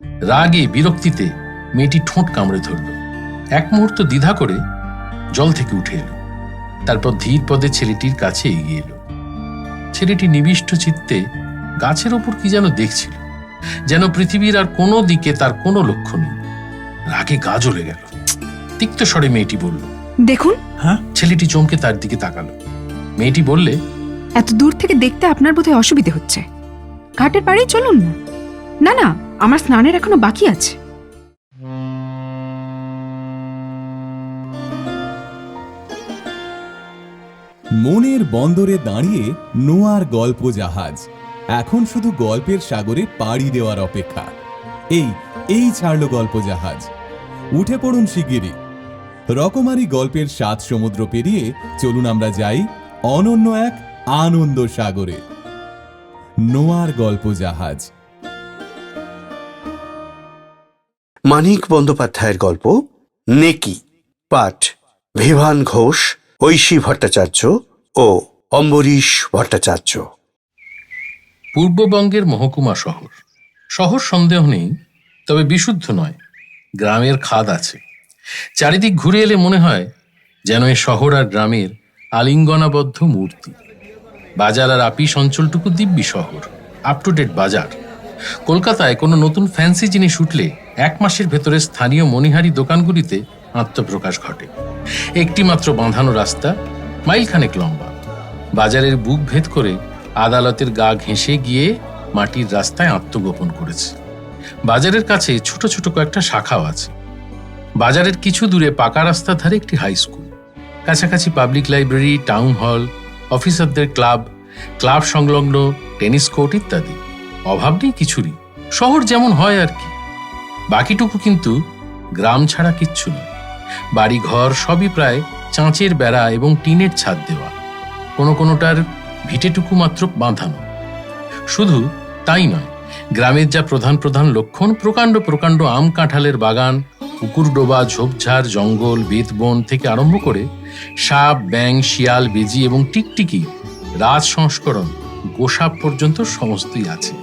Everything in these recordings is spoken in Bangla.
রাগে বিরক্তিতে মেয়েটি ঠোঁট কামড়ে ধরল। এক মুহূর্ত দ্বিধা করে জল থেকে উঠে এলো। তারপর ধীর পদে ছেলেটির কাছে এগিয়ে এলো। ছেলেটি নিবিষ্ট চিত্তে গাছের ওপর কি যেন দেখছিল, যেন পৃথিবীর আর কোনো দিকে তার কোনো লক্ষ্য নেই। রাগে গা জ্বলে গেল। তিক্ত স্বরে মেয়েটি বলল, দেখুন। হ্যাঁ? ছেলেটি চমকে তার দিকে তাকালো। মেয়েটি বললে, এত দূর থেকে দেখতে আপনার বোধহয় অসুবিধে হচ্ছে। ঘাটের পাড়েই চলুন না। না না, আমার স্নানের এখনো বাকি আছে। মনের বন্দরে দাঁড়িয়ে নোয়ার গল্প জাহাজ এখন শুধু গল্পের সাগরে পাড়ি দেওয়ার অপেক্ষা। এই ছাড়লো গল্প জাহাজ। উঠে পড়ুন শিগগিরই। রকমারি গল্পের 7 সমুদ্র পেরিয়ে চলুন আমরা যাই অনন্য এক আনন্দ সাগরে। নোয়ার গল্প জাহাজ। মানিক বন্দ্যোপাধ্যায়ের গল্প নেকি, পাঠ ভিভান ঘোষ, ঐশী ভট্টাচার্য ও অম্বরীশ ভট্টাচার্য। পূর্ববঙ্গের মহকুমা শহর। শহর সন্দেহ নেই, তবে বিশুদ্ধ নয়। গ্রামের খাদ আছে। চারিদিক ঘুরে এলে মনে হয় যেন এ শহর আর গ্রামের আলিঙ্গনাবদ্ধ মূর্তি। বাজার আর আপিস অঞ্চলটুকু দিব্যি শহর, আপ টু ডেট বাজার। কলকাতায় কোনো নতুন ফ্যান্সি জিনিস উঠলে 1 মাসের ভেতরে স্থানীয় মণিহারি দোকানগুলিতে আত্মপ্রকাশ ঘটে। একটি মাত্র বাঁধানো রাস্তা, মাইলখানেক লম্বা। বাজারের বুক ভেদ করে আদালতের গা ঘেঁষে গিয়ে মাটির রাস্তায় আত্মগোপন করেছে। বাজারের কাছে ছোট ছোট কয়েকটা শাখাও আছে। বাজারের কিছু দূরে পাকা রাস্তার ধারে একটি হাই স্কুল, কাছাকাছি পাবলিক লাইব্রেরি, টাউন হল, অফিসারদের ক্লাব, ক্লাব সংলগ্ন টেনিস কোর্ট ইত্যাদি। অভাব নেই কিছুরই, শহর যেমন হয় আর কি। বাকিটুকু কিন্তু গ্রাম ছাড়া কিচ্ছু নয়। বাড়ি ঘর সবই প্রায় চাঁচের বেড়া এবং টিনের ছাদ দেওয়া। কোনোটার ভিটেটুকু মাত্র বাঁধানো। শুধু তাই নয়, গ্রামের যা প্রধান প্রধান লক্ষণ, প্রকাণ্ড প্রকাণ্ড আম কাঁঠালের বাগান, পুকুর ডোবা, ঝোপঝাড়, জঙ্গল, বেতবন থেকে আরম্ভ করে সাপ, ব্যাঙ, শিয়াল, বেজি এবং টিকটিকি, রাজ সংস্করণ, গোসাপ পর্যন্ত সমস্তই আছে।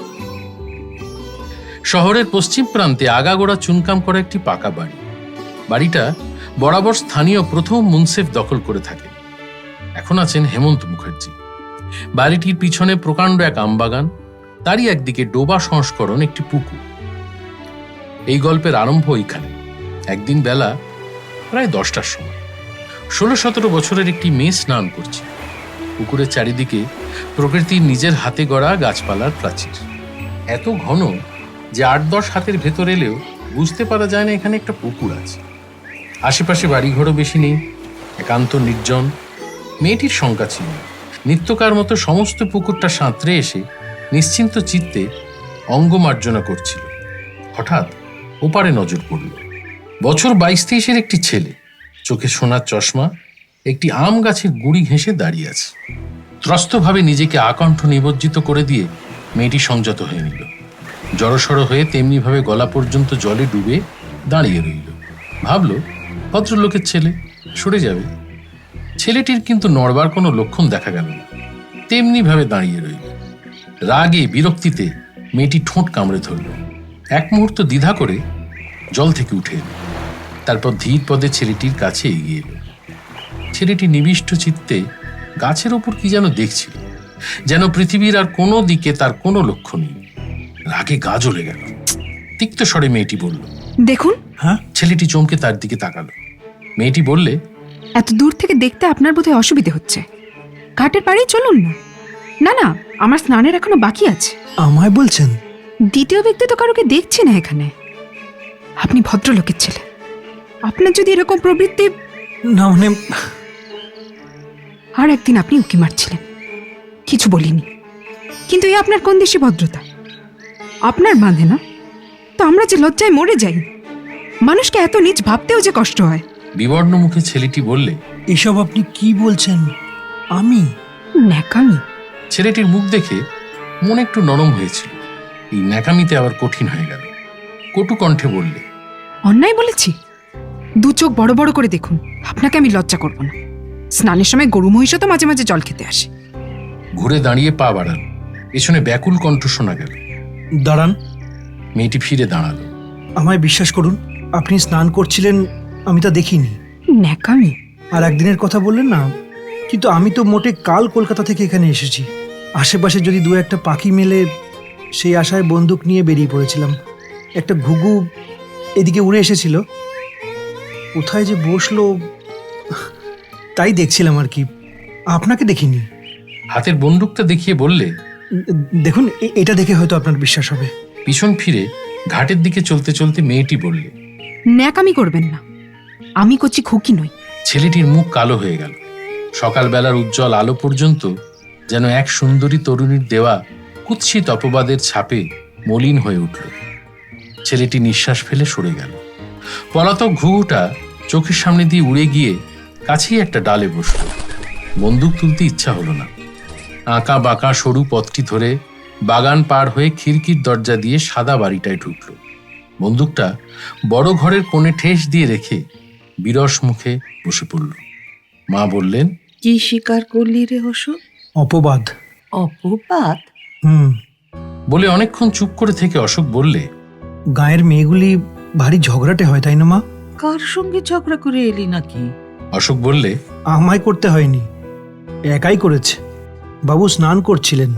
শহরের পশ্চিম প্রান্তে আগাগোড়া চুনকাম করা একটি পাকা বাড়ি। বাড়িটা বরাবর স্থানীয় প্রথম মুন্সেফ দখল করে থাকে। এখন আছেন হেমন্ত মুখার্জি। বাড়িটির পিছনে প্রকাণ্ড এক আমবাগান, তারই একদিকে ডোবা সংস্করণ একটি পুকুর। এই গল্পের আরম্ভ এইখানে। একদিন বেলা প্রায় 10টার সময় 16-17 বছরের একটি মেয়ে স্নান করছে। পুকুরের চারিদিকে প্রকৃতির নিজের হাতে গড়া গাছপালার প্রাচীর, এত ঘন যে 8-10 হাতের ভেতর এলেও বুঝতে পারা যায় না এখানে একটা পুকুর আছে। আশেপাশে বাড়িঘরও বেশি নেই, একান্ত নির্জন। মেয়েটির শঙ্কা ছিল, নিত্যকার মতো সমস্ত পুকুরটা সাঁতরে এসে নিশ্চিন্ত চিত্তে অঙ্গমার্জনা করছিল। হঠাৎ ওপারে নজর পড়ল। বছর 22-23-এর একটি ছেলে, চোখে সোনার চশমা, একটি আম গাছের গুঁড়ি ঘেঁষে দাঁড়িয়ে আছে। ত্রস্তভাবে নিজেকে আকণ্ঠ নিমজ্জিত করে দিয়ে মেয়েটি সংযত হয়ে নিল। জড়সড় হয়ে তেমনিভাবে গলা পর্যন্ত জলে ডুবে দাঁড়িয়ে রইল। ভাবল ভদ্রলোকের ছেলে, সরে যাবে। ছেলেটির কিন্তু নড়বার কোনো লক্ষণ দেখা গেল না, তেমনি ভাবে দাঁড়িয়ে রইল। রাগে বিরক্তিতে মেয়েটি ঠোঁট কামড়ে ধরল। এক মুহূর্ত দ্বিধা করে জল থেকে উঠে এলো। তারপর ধীর পদে ছেলেটির কাছে এগিয়ে এলো। ছেলেটি নিবিষ্ট চিত্তে গাছের ওপর কি যেন দেখছিল, যেন পৃথিবীর আর কোনো দিকে তার কোনো লক্ষ্য নেই। রাগে গা জ্বলে গেল। তিক্ত স্বরে মেয়েটি বলল, দেখুন। হ্যাঁ? ছেলেটি চমকে তার দিকে তাকালো। মেয়েটি বললে, এত দূর থেকে দেখতে আপনার বোধহয় অসুবিধে হচ্ছে। ঘাটের পাড়েই চলুন না। না না, আমার স্নানের এখনো বাকি আছে। আমায় বলছেন? দ্বিতীয় ব্যক্তি তো কারোকে দেখছি না এখানে। আপনি ভদ্রলোকের ছেলে, আপনার যদি এরকম প্রবৃত্তি। না মানে আর একদিন আপনি উকি মারছিলেন, কিছু বলিনি, কিন্তু এই আপনার কোন দেশি ভদ্রতা? আপনার বাঁধে না তো আমরা যে লজ্জায় মরে যাই। মানুষকে এত নীচ ভাবতেও যে কষ্ট হয়। বিবর্ণ মুখে ছেলেটি বললে, এসব আপনি কি বলছেন? আমি ন্যাকামি। ছেলেটির মুখ দেখে মন একটু নরম হয়েছিল। এই ন্যাকামিতে আবার কঠিন হয়ে গেল। কটু কণ্ঠে বললে, অন্যায় বলেছি? 2 চোখ বড় বড় করে দেখুন, আপনাকে আমি লজ্জা করব না। স্নানের সময় গরু মহিষও তো মাঝে মাঝে জল খেতে আসে। ঘুরে দাঁড়িয়ে পা বাড়াল। পেছনে ব্যাকুল কণ্ঠ শোনা গেল। দাঁড়ান। মেয়েটি ফিরে দাঁড়ালো। আমায় বিশ্বাস করুন, আপনি স্নান করছিলেন, আমি তা দেখিনি। ন্যাকামি। আর একদিনের কথা বললেন না, কিন্তু আমি তো মোটে কাল কলকাতা থেকে এখানে এসেছি। আশেপাশে যদি দু একটা পাখি মেলে সেই আশায় বন্দুক নিয়ে বেরিয়ে পড়েছিলাম। একটা ঘুঘু এদিকে উড়ে এসেছিল, কোথায় যে বসলো তাই দেখছিলাম আর কি, আপনাকে দেখিনি। হাতের বন্দুকটা দেখিয়ে বললে, দেখুন, এটা দেখে হয়তো আপনার বিশ্বাস হবে। পিছন ফিরে ঘাটের দিকে চলতে চলতে মেয়েটি বললে। ন্যাকামি করবেন না, আমি কচি খুকি নই। ছেলেটির মুখ কালো হয়ে গেল। সকালবেলার উজ্জ্বল আলো পর্যন্ত যেন এক সুন্দরী তরুণীর দেওয়া কুৎসিত অপবাদের ছাপে মলিন হয়ে উঠল। ছেলেটি নিঃশ্বাস ফেলে সরে গেল। পলাতক ঘুঘুটা চোখের সামনে দিয়ে উড়ে গিয়ে কাছেই একটা ডালে বসল। বন্দুক তুলতে ইচ্ছা হলো না। আঁকা বাঁকা সরু পথটি ধরে বাগান পার হয়ে খিড়কির দরজা দিয়ে সাদা বাড়িটায় ঢুকল। বন্দুকটা বড় ঘরের কোণে ঠেস দিয়ে রেখে বিরস মুখে বসে পড়ল। মা বললেন, কি স্বীকার করলি রে অশোক? অপবাদ। অপবাদ? বলে অনেকক্ষণ চুপ করে থেকে অশোক বললে, গায়ের মেয়েগুলি ভারী ঝগড়াটে হয়, তাই না মা? কার সঙ্গে ঝগড়া করে এলি নাকি? অশোক বললে, আমায় করতে হয়নি, একাই করেছে। বাবু স্নান করছিলেন,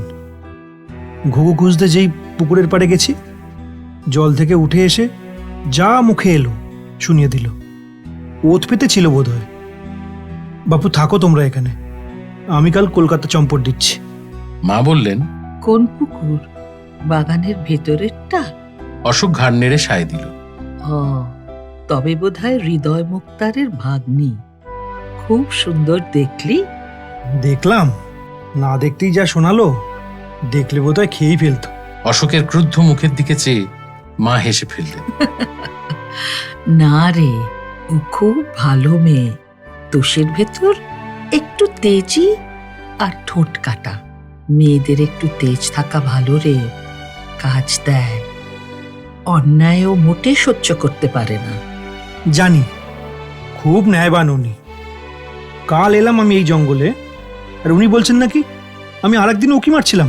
ঘুঘু খুঁজতে যেই পুকুরের পাড়ে গেছি, জল থেকে উঠে এসে যা মুখে এলো শুনিয়ে দিল। ওত পেতে ছিল বোধ হয়। বাপু থাকো তোমরা এখানে, আমি কাল কলকাতা চম্পট দিচ্ছি। মা বললেন, কোন পুকুর? বাগানের ভেতরেরটা? অশোক ঘাড় নেড়ে সায় দিল। ও, তবে বোধহয় হৃদয় মুক্তারের ভাগ্নি। খুব সুন্দর দেখলি? দেখলাম, না দেখতেই যা শোনালো, দেখলে বোধহয় খেয়েই ফেলতো। অশোকের ক্রুদ্ধ মুখের দিকে চেয়ে মা হেসে ফেললেন। না রে, ও খুব ভালো মেয়ে। তোষের ভেতর একটু তেজি আর ঠোঁট কাটা। মেয়েদের একটু তেজ থাকা ভালো রে, কাজ দেয়। অন্যায়ও মোটে সহ্য করতে পারে না। জানি, খুব ন্যায়বান উনি। কাল এলাম আমি এই জঙ্গলে, আর উনি বলছেন নাকি আমি আর একদিন উকি মারছিলাম।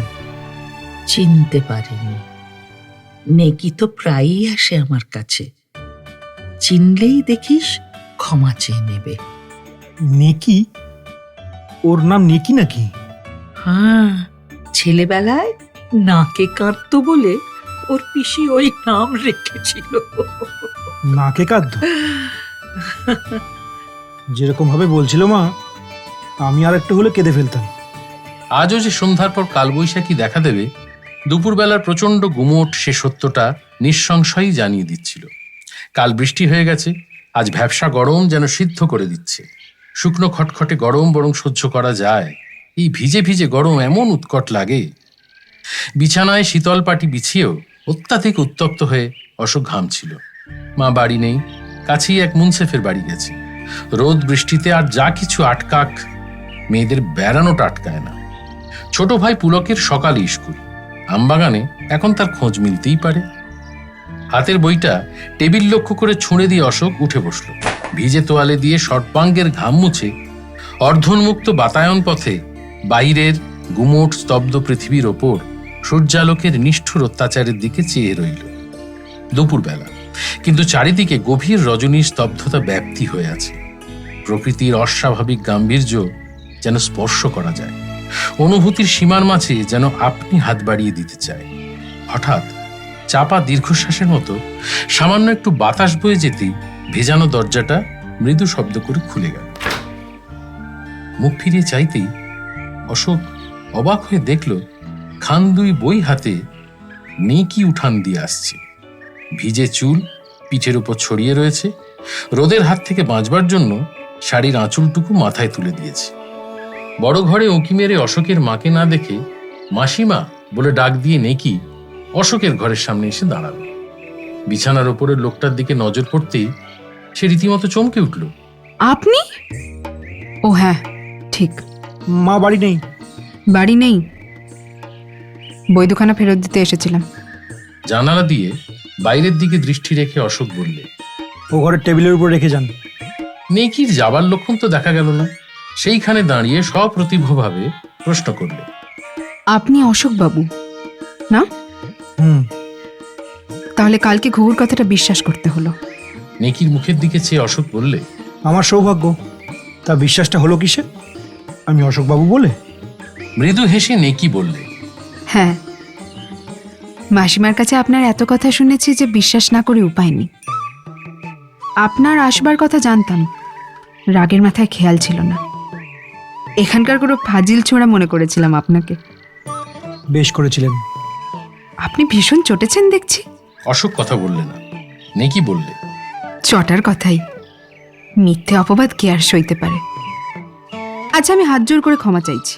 চিনতে পারিনি। নেকি তো প্রায়ই আসে আমার কাছে, চিনলেই দেখিস ক্ষমা চেয়ে নেবে। নেকি? ওর নাম নেকি নাকি? হ্যাঁ, ছেলেবেলায় নাকে কাঁদতো বলে ওর পিসি ওই নাম রেখেছিল। নাকে কাঁদ? যেরকম ভাবে বলছিল মা, আমি আর একটু হলে কেঁদে ফেলতাম। আজও যে সন্ধ্যার পর কালবৈশাখী দেখা দেবে, দুপুরবেলার প্রচণ্ড গুমোট সে সত্যটা নিঃসংশয়ই জানিয়ে দিচ্ছিল। কাল বৃষ্টি হয়ে গেছে, আজ ভ্যাপসা গরম যেন সিদ্ধ করে দিচ্ছে। শুকনো খটখটে গরম বরং সহ্য করা যায়, এই ভিজে ভিজে গরম এমন উৎকট লাগে। বিছানায় শীতল পাটি বিছিয়েও অত্যাধিক উত্তপ্ত হয়ে অশোক ঘামছিল। মা বাড়ি নেই, কাছেই এক মুনসেফের বাড়ি গেছে। রোদ বৃষ্টিতে আর যা কিছু আটকাক, মেয়েদের বেড়ানোটা আটকায় না। ছোট ভাই পুলকের সকালে স্কুল, আমবাগানে এখন তার খোঁজ মিলতেই পারে। হাতের বইটা টেবিল লক্ষ্য করে ছুঁড়ে দিয়ে অশোক উঠে বসল। ভিজে তোয়ালে দিয়ে সর্বাঙ্গের ঘাম মুছে অর্ধোন্মুক্ত বাতায়ন পথে বাইরের গুমোট স্তব্ধ পৃথিবীর ওপর সূর্যালোকের নিষ্ঠুর অত্যাচারের দিকে চেয়ে রইল। দুপুরবেলা, কিন্তু চারিদিকে গভীর রজনীর স্তব্ধতা ব্যাপ্তি হয়ে আছে। প্রকৃতির অস্বাভাবিক গাম্ভীর্য যেন স্পর্শ করা যায়, অনুভূতির সীমার মাঝে যেন আপনি হাত বাড়িয়ে দিতে চায়। হঠাৎ চাপা দীর্ঘশ্বাসের মতো সামান্য একটু বাতাস বয়ে যেতেই ভেজানো দরজাটা মৃদু শব্দ করে খুলে গেল। মুখ ফিরিয়ে চাইতেই অশোক অবাক হয়ে দেখল খান দুই বই হাতে নেকি উঠান দিয়ে আসছে। ভিজে চুল পিঠের উপর ছড়িয়ে রয়েছে। রোদের হাত থেকে বাঁচবার জন্য শাড়ির আঁচলটুকু মাথায় তুলে দিয়েছে। বড় ঘরে উঁকি মেরে অশোকের মাকে না দেখে মাসিমা বলে ডাক দিয়ে নেকি অশোকের ঘরের সামনে এসে দাঁড়ালো। বিছানার ওপরের লোকটার দিকে নজর পড়তেই সে রীতিমতো চমকে উঠল। আপনি? ও হ্যাঁ, ঠিক। মা বাড়ি নেই। বাড়ি নেই, বই দুখানা ফেরত দিতে এসেছিলাম। জানালা দিয়ে বাইরের দিকে দৃষ্টি রেখে অশোক বললে, ও ঘরের টেবিলের উপর রেখে যান। নেকির যাবার লক্ষণ তো দেখা গেল না। সেইখানে দাঁড়িয়ে সপ্রতিভভাবে প্রশ্ন করলে, আপনি অশোক বাবু না? তাহলে কালকে ঘুঘুর কথাটা বিশ্বাস করতে হলো। নেকির মুখের দিকে চেয়ে অশোক বললে, আমার সৌভাগ্য, তা বিশ্বাসটা হলো কিসে? আমি অশোকবাবু বলে? মৃদু হেসে নেকি বললে, হ্যাঁ, মাসিমার কাছে আপনার এত কথা শুনেছি যে বিশ্বাস না করে উপায় নেই। আপনার আসবার কথা জানতাম, রাগের মাথায় খেয়াল ছিল না। এখানকার কোনো ফাজিল ছোঁড়া মনে করেছিলাম আপনাকে। বেশ করেছিলেন। আপনি ভীষণ চটেছেন দেখছি। অশোক কথা বললে না। নেকি বললে, চটার কথাই, মিথ্যে অপবাদ কে আর সইতে পারে। আচ্ছা, আমি হাত জোর করে ক্ষমা চাইছি,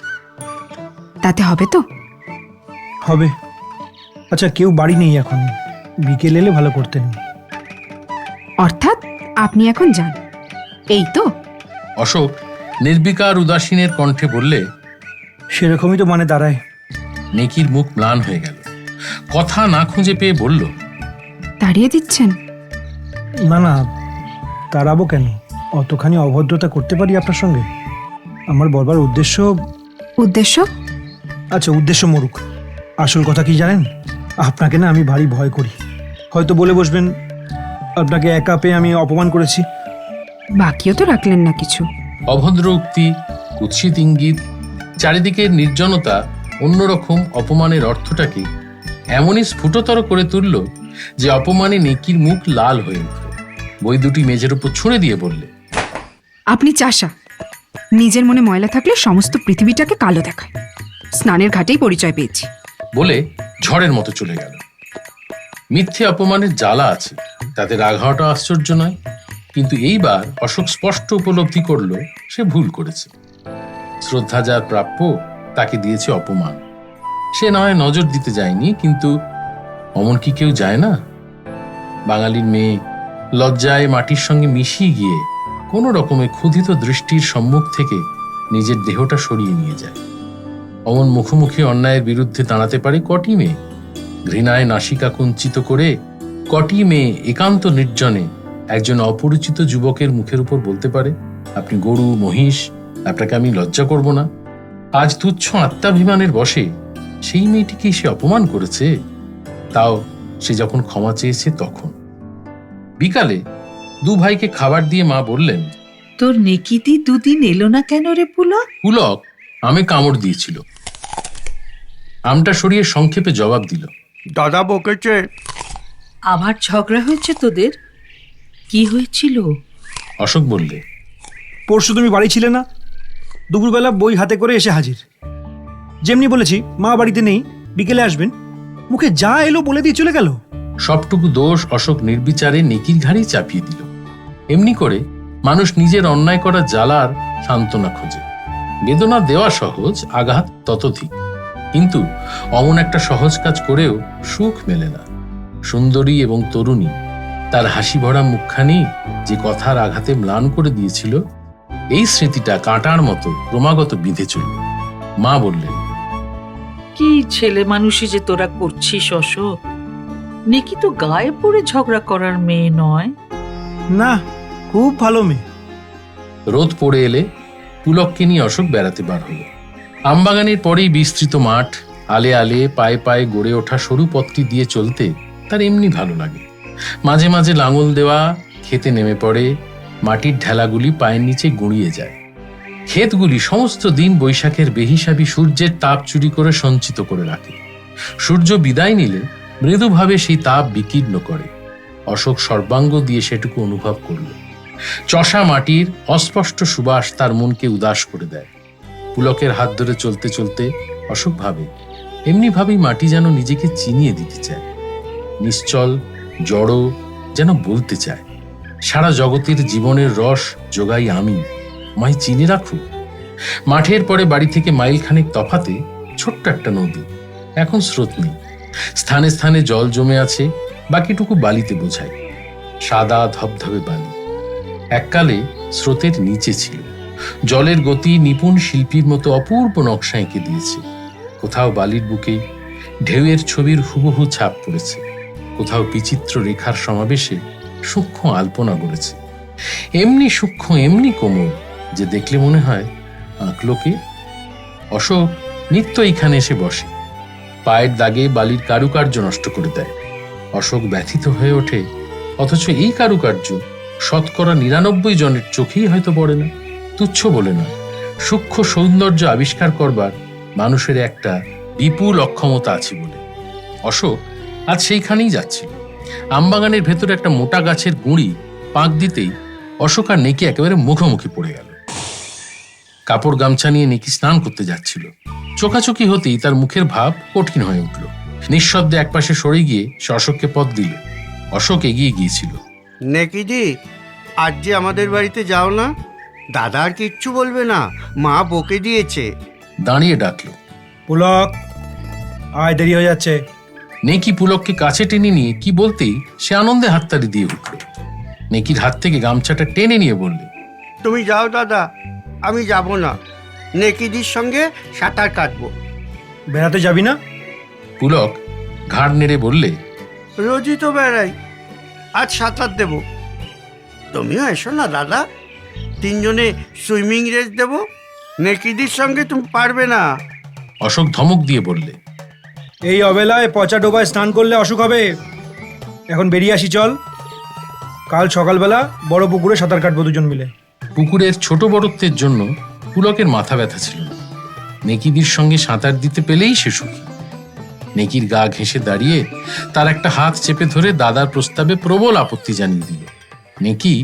তাতে হবে তো? হবে। আচ্ছা, কেউ বাড়ি নেই এখন, বিকেল এলে ভালো করতেন। অর্থাৎ আপনি এখন যান, এই তো? অশোক নির্বিকার উদাসীনের কণ্ঠে বললে। সেরকমই তো মানে দাঁড়ায়। নেকির মুখ ম্লান হয়ে গেল। কথা না খুঁজে পেয়ে বলল, তাড়িয়ে দিচ্ছেন? না না, তাড়াবো কেন? অতখানি অভদ্রতা করতে পারি আপনার সঙ্গে? আমার বলবার উদ্দেশ্য... উদ্দেশ্য? আচ্ছা, উদ্দেশ্য মরুক। আসল কথা কি জানেন? আপনাকে না আমি ভারী ভয় করি। হয়তো বলে বসবেন আপনাকে একা পেয়ে আমি অপমান করেছি। বাকিও তো রাখলেন না কিছু। অভদ্র উক্তি, কুৎসিত ইঙ্গিত, চারিদিকের নির্জনতা অন্যরকম অপমানের অর্থটাকে এমনই স্ফুটতর করে তুলল যে অপমানে নেকির মুখ লাল হয়ে উঠল। বই দুটি মেঝের উপর ছুঁড়ে দিয়ে বললে, আপনি চাষা, নিজের মনে ময়লা থাকলে সমস্ত পৃথিবীটাকে কালো দেখায়। স্নানের ঘাটেই পরিচয় পেয়েছি। বলে ঝড়ের মতো চলে গেল। মিথ্যে অপমানের জ্বালা আছে, তাতে রাগ হওয়াটা আশ্চর্য নয়। কিন্তু এইবার অশোক স্পষ্ট উপলব্ধি করল সে ভুল করেছে। শ্রদ্ধা যার প্রাপ্য তাকে দিয়েছে অপমান। সে নয় নজর দিতে যায়নি, কিন্তু অমন কি কেউ যায় না? বাঙালির মেয়ে লজ্জায় মাটির সঙ্গে মিশিয়ে গিয়ে কোনো রকমে ক্ষুধিত দৃষ্টির সম্মুখ থেকে নিজের দেহটা সরিয়ে নিয়ে যায়। অমন মুখোমুখি অন্যায়ের বিরুদ্ধে দাঁড়াতে পারে কটি মেয়ে? ঘৃণায় নাসিকা কুঞ্চিত করে কটি মেয়ে একান্ত নির্জনে একজন অপরিচিত যুবকের মুখের উপর বলতে পারে, আপনি গরু মহিষ, আপনাকে আমি লজ্জা করব না? আজ তুচ্ছ আত্মাভিমানের বশে সেই মেয়েটিকে সে অপমান করেছে, তাও সে যখন ক্ষমা চেয়েছে তখন। বিকালে দু ভাইকে খাবার দিয়ে মা বললেন, তোর নেকিদি দুদিন এলো না কেন রে পুলক? পুলক আমে কামড় দিয়েছিল। আমটা সরিয়ে সংক্ষেপে জবাব দিল, দাদা বকেছে। আবার ঝগড়া হয়েছে তোদের? কি হয়েছিল? অশোক বললে, পরশু তুমি বাড়ি ছিলে না? দুপুরবেলা বই হাতে করে এসে হাজির। যেমনি বলেছি মা বাড়িতে নেই, বিকেলে আসবেন, মুখে যা এলো বলে দিয়ে চলে গেল। সবটুকু দোষ অশোক নির্বিচারে নেকির ঘাড়েই চাপিয়ে দিল। এমনি করে মানুষ নিজের অন্যায় করা জ্বালার সান্ত্বনা খোঁজে। বেদনা দেওয়া সহজ, আঘাত ততোধিক। কিন্তু অমন একটা সহজ কাজ করেও সুখ মেলে না। সুন্দরী এবং তরুণী, তার হাসি ভরা মুখখানি যে কথার আঘাতে ম্লান করে দিয়েছিল, এই স্মৃতিটা কাঁটার মতো ক্রমাগত বিঁধে চলল। মা বললেন, কি ছেলে মানুষই যে তোরা করছিস অশোক। নেকি তো গায়ে পড়ে ঝগড়া করার মেয়ে নয়। না, খুব ভালো মেয়ে। রোদ পড়ে এলে পুলককে নিয়ে অশোক বেড়াতে বার হলো। আমবাগানের পরেই বিস্তৃত মাঠ, আলে আলে পায়ে পায়ে গড়ে ওঠা সরু পথটি দিয়ে চলতে তার এমনি ভালো লাগে। মাঝে মাঝে লাঙল দেওয়া খেতে নেমে পড়ে, মাটির ঢেলাগুলি পায়ের নিচে গুঁড়িয়ে যায়। ক্ষেতগুলি সমস্ত দিন বৈশাখের বেহিসাবি সূর্যের তাপ চুরি করে সঞ্চিত করে রাখে। সূর্য বিদায় নিলে মৃদুভাবে সেই তাপ বিকীর্ণ করে। অশোক সর্বাঙ্গ দিয়ে সেটুকু অনুভব করল। চষা মাটির অস্পষ্ট সুবাস তার মনকে উদাস করে দেয়। পুলকের হাত ধরে চলতে চলতে অশোক ভাবে, এমনি ভাবেই মাটি যেন নিজেকে চিনিয়ে দিতে চায়। নিশ্চল জড়, যেন বলতে চায়, সারা জগতের জীবনের রস যোগাই আমি, মাই চিনে রাখু। মাঠের পরে বাড়ি থেকে মাইলখানেক তফাতে ছোট্ট একটা নদী। এখন স্রোত নেই, স্থানে স্থানে জল জমে আছে, বাকিটুকু বালিতে বোঝায়। সাদা ধবধবে বালি এককালে স্রোতের নিচে ছিল। জলের গতি নিপুণ শিল্পীর মতো অপূর্ব নকশা এঁকে দিয়েছে। কোথাও বালির বুকে ঢেউয়ের ছবির হুবহু ছাপ পড়েছে, কোথাও বিচিত্র রেখার সমাবেশে সূক্ষ্ম আলপনা গড়েছে। এমনি সূক্ষ্ম, এমনি কোমল যে দেখলে মনে হয় আঁকলোকে। অশোক নিত্য এখানে এসে বসে, পায়ের দাগে বালির কারুকার্য নষ্ট করে দেয়। অশোক ব্যথিত হয়ে ওঠে, অথচ এই কারুকার্য 99% জনের চোখেই হয়তো পড়ে না। তুচ্ছ বলে না, সূক্ষ্ম সৌন্দর্য আবিষ্কার করবার মানুষের একটা বিপুল অক্ষমতা আছে বলে। অশোক আজ সেইখানেই যাচ্ছিল। আমবাগানের ভেতরে একটা মোটা গাছের গুঁড়ি পাক দিতেই অশোক আর নেকি একেবারে মুখোমুখি পড়ে গেল। কাপড় গামছা নিয়ে নেকি স্নান করতে যাচ্ছিল। চোখাচোখি হতেই তার মুখের ভাব কঠিন হয়ে উঠল। নিঃশব্দে একপাশে সরে গিয়ে সে অশোককে পথ দিল। অশোক এগিয়ে গিয়েছিল। নেকিদি, আজ যে আমাদের বাড়িতে যাও না? দাদা আর কিচ্ছু বলবে না, মা বকে দিয়েছে। দাঁড়িয়ে ডাকল। পুলক, আয়, দেরি হয়ে যাচ্ছে। নেকি পুলককে কাছে টেনে নিয়ে কি বলতেই সে আনন্দে হাততালি দিয়ে উঠল। নেকির হাত থেকে গামছাটা টেনে নিয়ে বললে, তুমি যাও দাদা, আমি যাব না। নেকিদির সঙ্গে সাঁতার কাটবো। বেড়াতে যাবি না? পুলক ঘাড় নেড়ে বললে, রোজই তো বেড়াই, আজ সাঁতার দেব। তুমিও এসো না দাদা, তিনজনে সুইমিং রেস দেব। নেকিদির সঙ্গে তুমি পারবে না। অশোক ধমক দিয়ে বললে, এই অবেলায় পচা ডোবায় স্নান করলে অসুখ হবে। এখন বেরিয়ে আসি, চল। কাল সকালবেলা বড় পুকুরে সাঁতার কাটবো দুজন মিলে। পুকুরের ছোট বড়ত্বের জন্য পুলকের মাথা ব্যথা ছিল না। নেকিদির সঙ্গে সাঁতার দিতে পেলেই সে সুখী। নেকির গা ঘেঁষে দাঁড়িয়ে তার একটা হাত চেপে ধরে দাদার প্রস্তাবে প্রবল আপত্তি জানিয়ে দিল। নেকি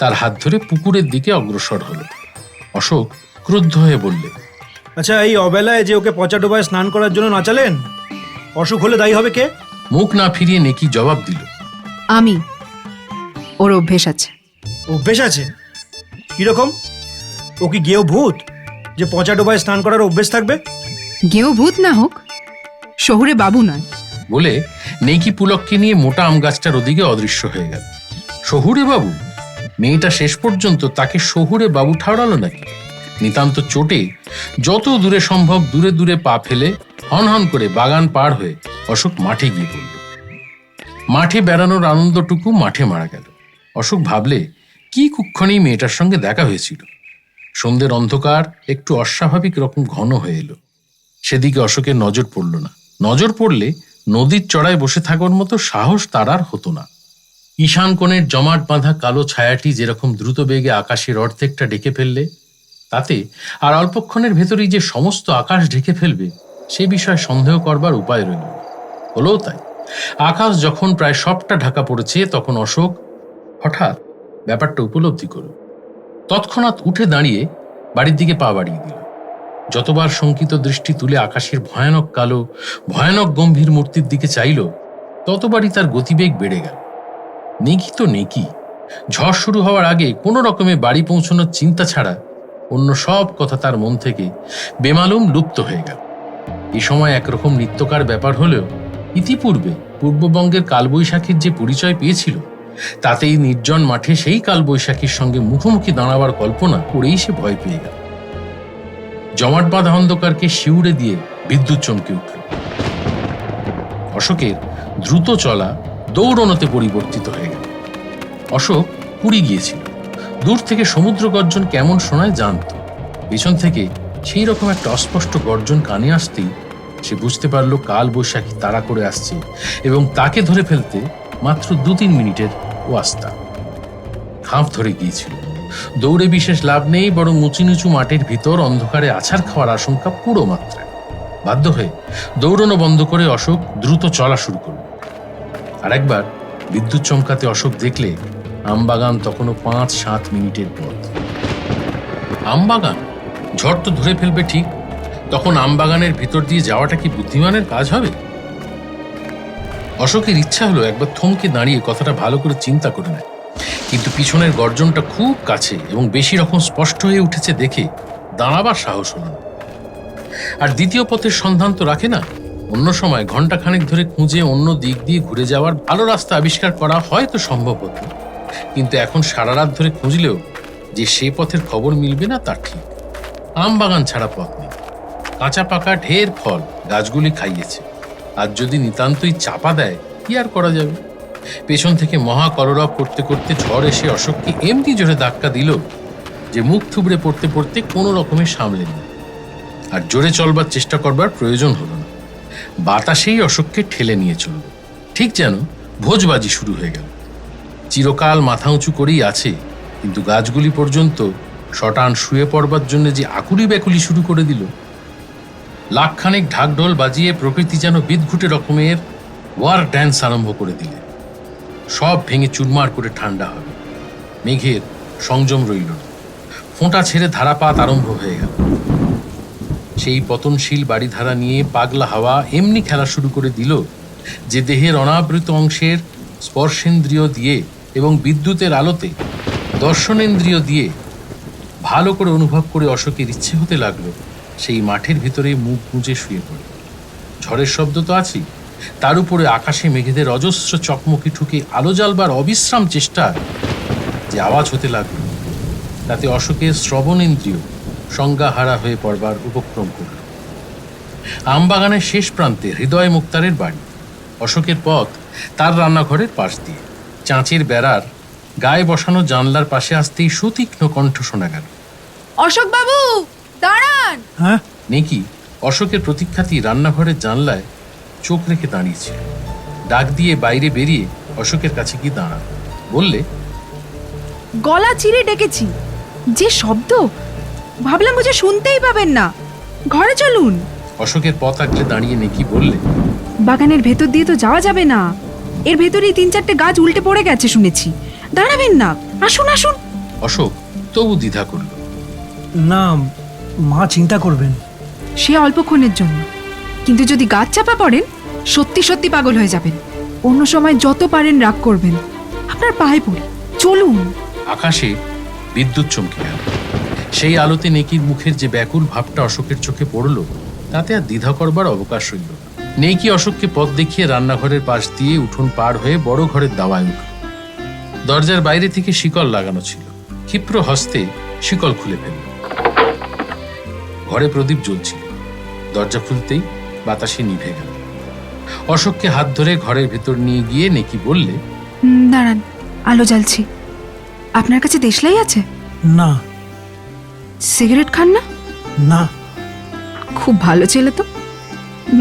তার হাত ধরে পুকুরের দিকে অগ্রসর হলো। অশোক ক্রুদ্ধ হয়ে বললে, আচ্ছা, এই অবেলায় যে ওকে পচা ডোবায় স্নান করার জন্য নাচালেন, অসুখ হলে দায়ী হবে কে? মুখ না ফিরিয়ে নেকি জবাব দিল, আমি। ওর অভ্যেস আছে। অভ্যেস আছে? কিরকম? ও কি গেও ভূত যে পচা ডোবায় স্নান করার অভ্যেস থাকবে? গেও ভূত না হোক, শহুরে বাবু নয়। বলে নেকি পুলককে নিয়ে মোটা আম গাছটার ওদিকে অদৃশ্য হয়ে গেল। শহুরে বাবু? মেয়েটা শেষ পর্যন্ত তাকে শহুরে বাবু ঠাউরালো নাকি? নিতান্ত চোটে যত দূরে সম্ভব দূরে দূরে পা ফেলে হন হন করে বাগান পার হয়ে অশোক মাঠে গিয়ে পড়ল। মাঠে বেড়ানোর আনন্দটুকু মাঠে মারা গেল। অশোক ভাবলে, কি কুক্ষণেই মেয়েটার সঙ্গে দেখা হয়েছিল। সন্ধ্যের অন্ধকার একটু অস্বাভাবিক রকম ঘন হয়ে এলো। সেদিকে অশোকের নজর পড়ল না। নজর পড়লে নদীর চড়ায় বসে থাকার মতো সাহস তার আর হতো না। ঈশান কোণের জমাট বাঁধা কালো ছায়াটি যেরকম দ্রুত বেগে আকাশের অর্ধেকটা ঢেকে ফেললে, তাতে আর অল্পক্ষণের ভেতরেই যে সমস্ত আকাশ ঢেকে ফেলবে সে বিষয়ে সন্দেহ করবার উপায় রইল না। হলো তাই। আকাশ যখন প্রায় সবটা ঢাকা পড়েছে, তখন অশোক হঠাৎ ব্যাপারটা উপলব্ধি করল। তৎক্ষণাৎ উঠে দাঁড়িয়ে বাড়ির দিকে পা বাড়িয়ে দিল। যতবার শঙ্কিত দৃষ্টি তুলে আকাশের ভয়ানক কালো, ভয়ানক গম্ভীর মূর্তির দিকে চাইল, ততবারই তার গতিবেগ বেড়ে গেল। নেকি তো নেকি, ঝড় শুরু হওয়ার আগে কোনো রকমে বাড়ি পৌঁছানোর চিন্তা ছাড়া অন্য সব কথা তার মন থেকে বেমালুম লুপ্ত হয়ে গেল। এ সময় একরকম নিত্যকার ব্যাপার হলেও ইতিপূর্বে পূর্ববঙ্গের কালবৈশাখীর যে পরিচয় পেয়েছিল, তাতেই নির্জন মাঠে সেই কালবৈশাখীর সঙ্গে মুখোমুখি দাঁড়াবার কল্পনা করেই সে ভয় পেয়ে গেল। জমাট বাঁধা অন্ধকারকে শিউরে দিয়ে বিদ্যুৎ চমকে উঠল। অশোকের দ্রুত চলা দৌড়নোতে পরিবর্তিত হয়ে গেল। অশোক পুরী গিয়েছিল। দূর থেকে সমুদ্র গর্জন কেমন শোনায় জানত। পেছন থেকে সেই রকম একটা অস্পষ্ট গর্জন কানে আসতেই সে বুঝতে পারল কাল বৈশাখী তাড়া করে আসছে এবং তাকে ধরে ফেলতে মাত্র 2-3 মিনিটের ওয়াস্তা। হাঁফ ধরে গিয়েছিল। দৌড়ে বিশেষ লাভ নেই, বরং উঁচু নিচু মাঠের ভিতর অন্ধকারে আছাড় খাওয়ার আশঙ্কা পুরো মাত্রায়। বাধ্য হয়ে দৌড়ানো বন্ধ করে অশোক দ্রুত চলা শুরু করল। আর একবার বিদ্যুৎ চমকাতে অশোক দেখলে আমবাগান তখনও 5-7 মিনিটের পথ। আমবাগান? ঝড় তো ধরে ফেলবে ঠিক, তখন আমবাগানের ভিতর দিয়ে যাওয়াটা কি বুদ্ধিমানের কাজ হবে? অশোকের ইচ্ছা হলো একবার থমকে দাঁড়িয়ে কথাটা ভালো করে চিন্তা করে নেয়, কিন্তু পিছনের গর্জনটা খুব কাছে এবং বেশি রকম স্পষ্ট হয়ে উঠেছে দেখে দাঁড়াবার সাহস হল না। আর দ্বিতীয় পথের সন্ধান তো রাখে না। অন্য সময় ঘন্টাখানেক ধরে খুঁজে অন্য দিক দিয়ে ঘুরে যাওয়ার ভালো রাস্তা আবিষ্কার করা হয়তো সম্ভব হতো, কিন্তু এখন সারা রাত ধরে খুঁজলেও যে সে পথের খবর মিলবে না তা ঠিক। আমবাগান ছাড়া পথ নেই। কাঁচা পাকা ঢের ফল গাছগুলি খাইয়েছে, আর যদি নিতান্তই চাপা দেয় কি আর করা যাবে। পেছন থেকে মহা কলরব করতে করতে ঝড় এসে অশোককে এমনি জোরে ধাক্কা দিল যে মুখ থুবড়ে পড়তে পড়তে কোনো রকমে সামলেন না। আর জোরে চলবার চেষ্টা করবার প্রয়োজন হলো না। বাতাসেই অশোককে ঠেলে নিয়ে চলল, ঠিক যেন ভোজবাজি শুরু হয়ে গেল। চিরকাল মাথা উঁচু করেই আছে, কিন্তু গাছগুলি পর্যন্ত শটান শুয়ে পড়বার জন্য যে আকুলি ব্যাকুলি শুরু করে দিল। লাখখানেক ঢাকঢোল বাজিয়ে প্রকৃতি যেন বিদঘুটে রকমের ওয়ার ড্যান্স আরম্ভ করে দিলে। সব ভেঙে চুরমার করে ঠান্ডা হবে। মেঘের সংযম রইল না, ফোঁটা ছেড়ে ধারাপাত আরম্ভ হয়ে গেল। সেই পতনশীল বাড়িধারা নিয়ে পাগলা হাওয়া এমনি খেলা শুরু করে দিল যে দেহের অনাবৃত অংশের স্পর্শেন্দ্রিয় দিয়ে এবং বিদ্যুতের আলোতে দর্শনেন্দ্রিয় দিয়ে ভালো করে অনুভব করে অশোকের ইচ্ছে হতে লাগলো সেই মাঠের ভিতরে মুখ গুঁজে শুয়ে পড়ে। ঝড়ের শব্দ তো আছেই, তার উপরে আকাশে মেঘেদের অজস্র চকমকি ঠুকে আলো জ্বালবার অবিশ্রাম চেষ্টা যে আওয়াজ হতে লাগলো, তাতে অশোকের শ্রবণেন্দ্রিয় সংজ্ঞাহারা হয়ে পড়বার উপক্রম করল। আমবাগানের শেষ প্রান্তে হৃদয় মুক্তারের বাড়ি। অশোকের পথ তার রান্নাঘরের পাশ দিয়ে। চাঁচের বেড়ার গায়ে বসানো জানলার পাশে আসতেই সুতীক্ষ্ণ কণ্ঠ শোনা গেল, অশোক বাবু দাঁড়ান। হ্যাঁ, নেকি অশোকের প্রতীক্ষাতেই রান্নাঘরের জানলায় চোখ রেখে দাঁড়িয়েছিল। ডাক দিয়ে বাইরে বেরিয়ে অশোকের কাছে গিয়ে দাঁড়াল, বললে, গলা চিরে ডেকেছি, যে শব্দ ভাবলাম বুঝে শুনতেই পাবেন না, ঘরে চলুন। অশোকের পথ আগলে দাঁড়িয়ে নেকি বললে, বাগানের ভেতর দিয়ে তো যাওয়া যাবে না, এর ভেতরেই 3-4টে গাছ উল্টে পড়ে গেছে শুনেছি, দাঁড়াবেন না, আসুন আসুন। অশোক তবু দ্বিধা করল। না, মা চিন্তা করবেন। সে অল্পক্ষণের জন্য, কিন্তু যদি গাছ চাপা পড়েন সত্যি সত্যি পাগল হয়ে যাবেন। অন্য সময় যত পারেন রাগ করবেন, আপনার পায়ে পড়ি, চলুন। আকাশে বিদ্যুৎ চমকে গেল। সেই আলোতে নেকির মুখের যে ব্যাকুল ভাবটা অশোকের চোখে পড়ল, তাতে আর দ্বিধা করবার অবকাশ রইল না। নেকি অশোককে পথ দেখিয়ে রান্নাঘরের পাশ দিয়ে উঠোন পার হয়ে বড় ঘরের দাওয়ায় উঠল। দরজার বাইরে থেকে শিকল লাগানো ছিল, ক্ষিপ্র হস্তে শিকল খুলে ফেলল। ঘরে প্রদীপ জ্বলছিল। দরজা খুলতেই বাতাসে নিভে গেল। অশোককে হাত ধরে ঘরের ভেতর নিয়ে গিয়ে নেকি বললে, দাঁড়ান, আলো জ্বালছি। আপনার কাছে দেশলাই আছে? না। সিগারেট খান না? না। খুব ভালো ছেলে তো।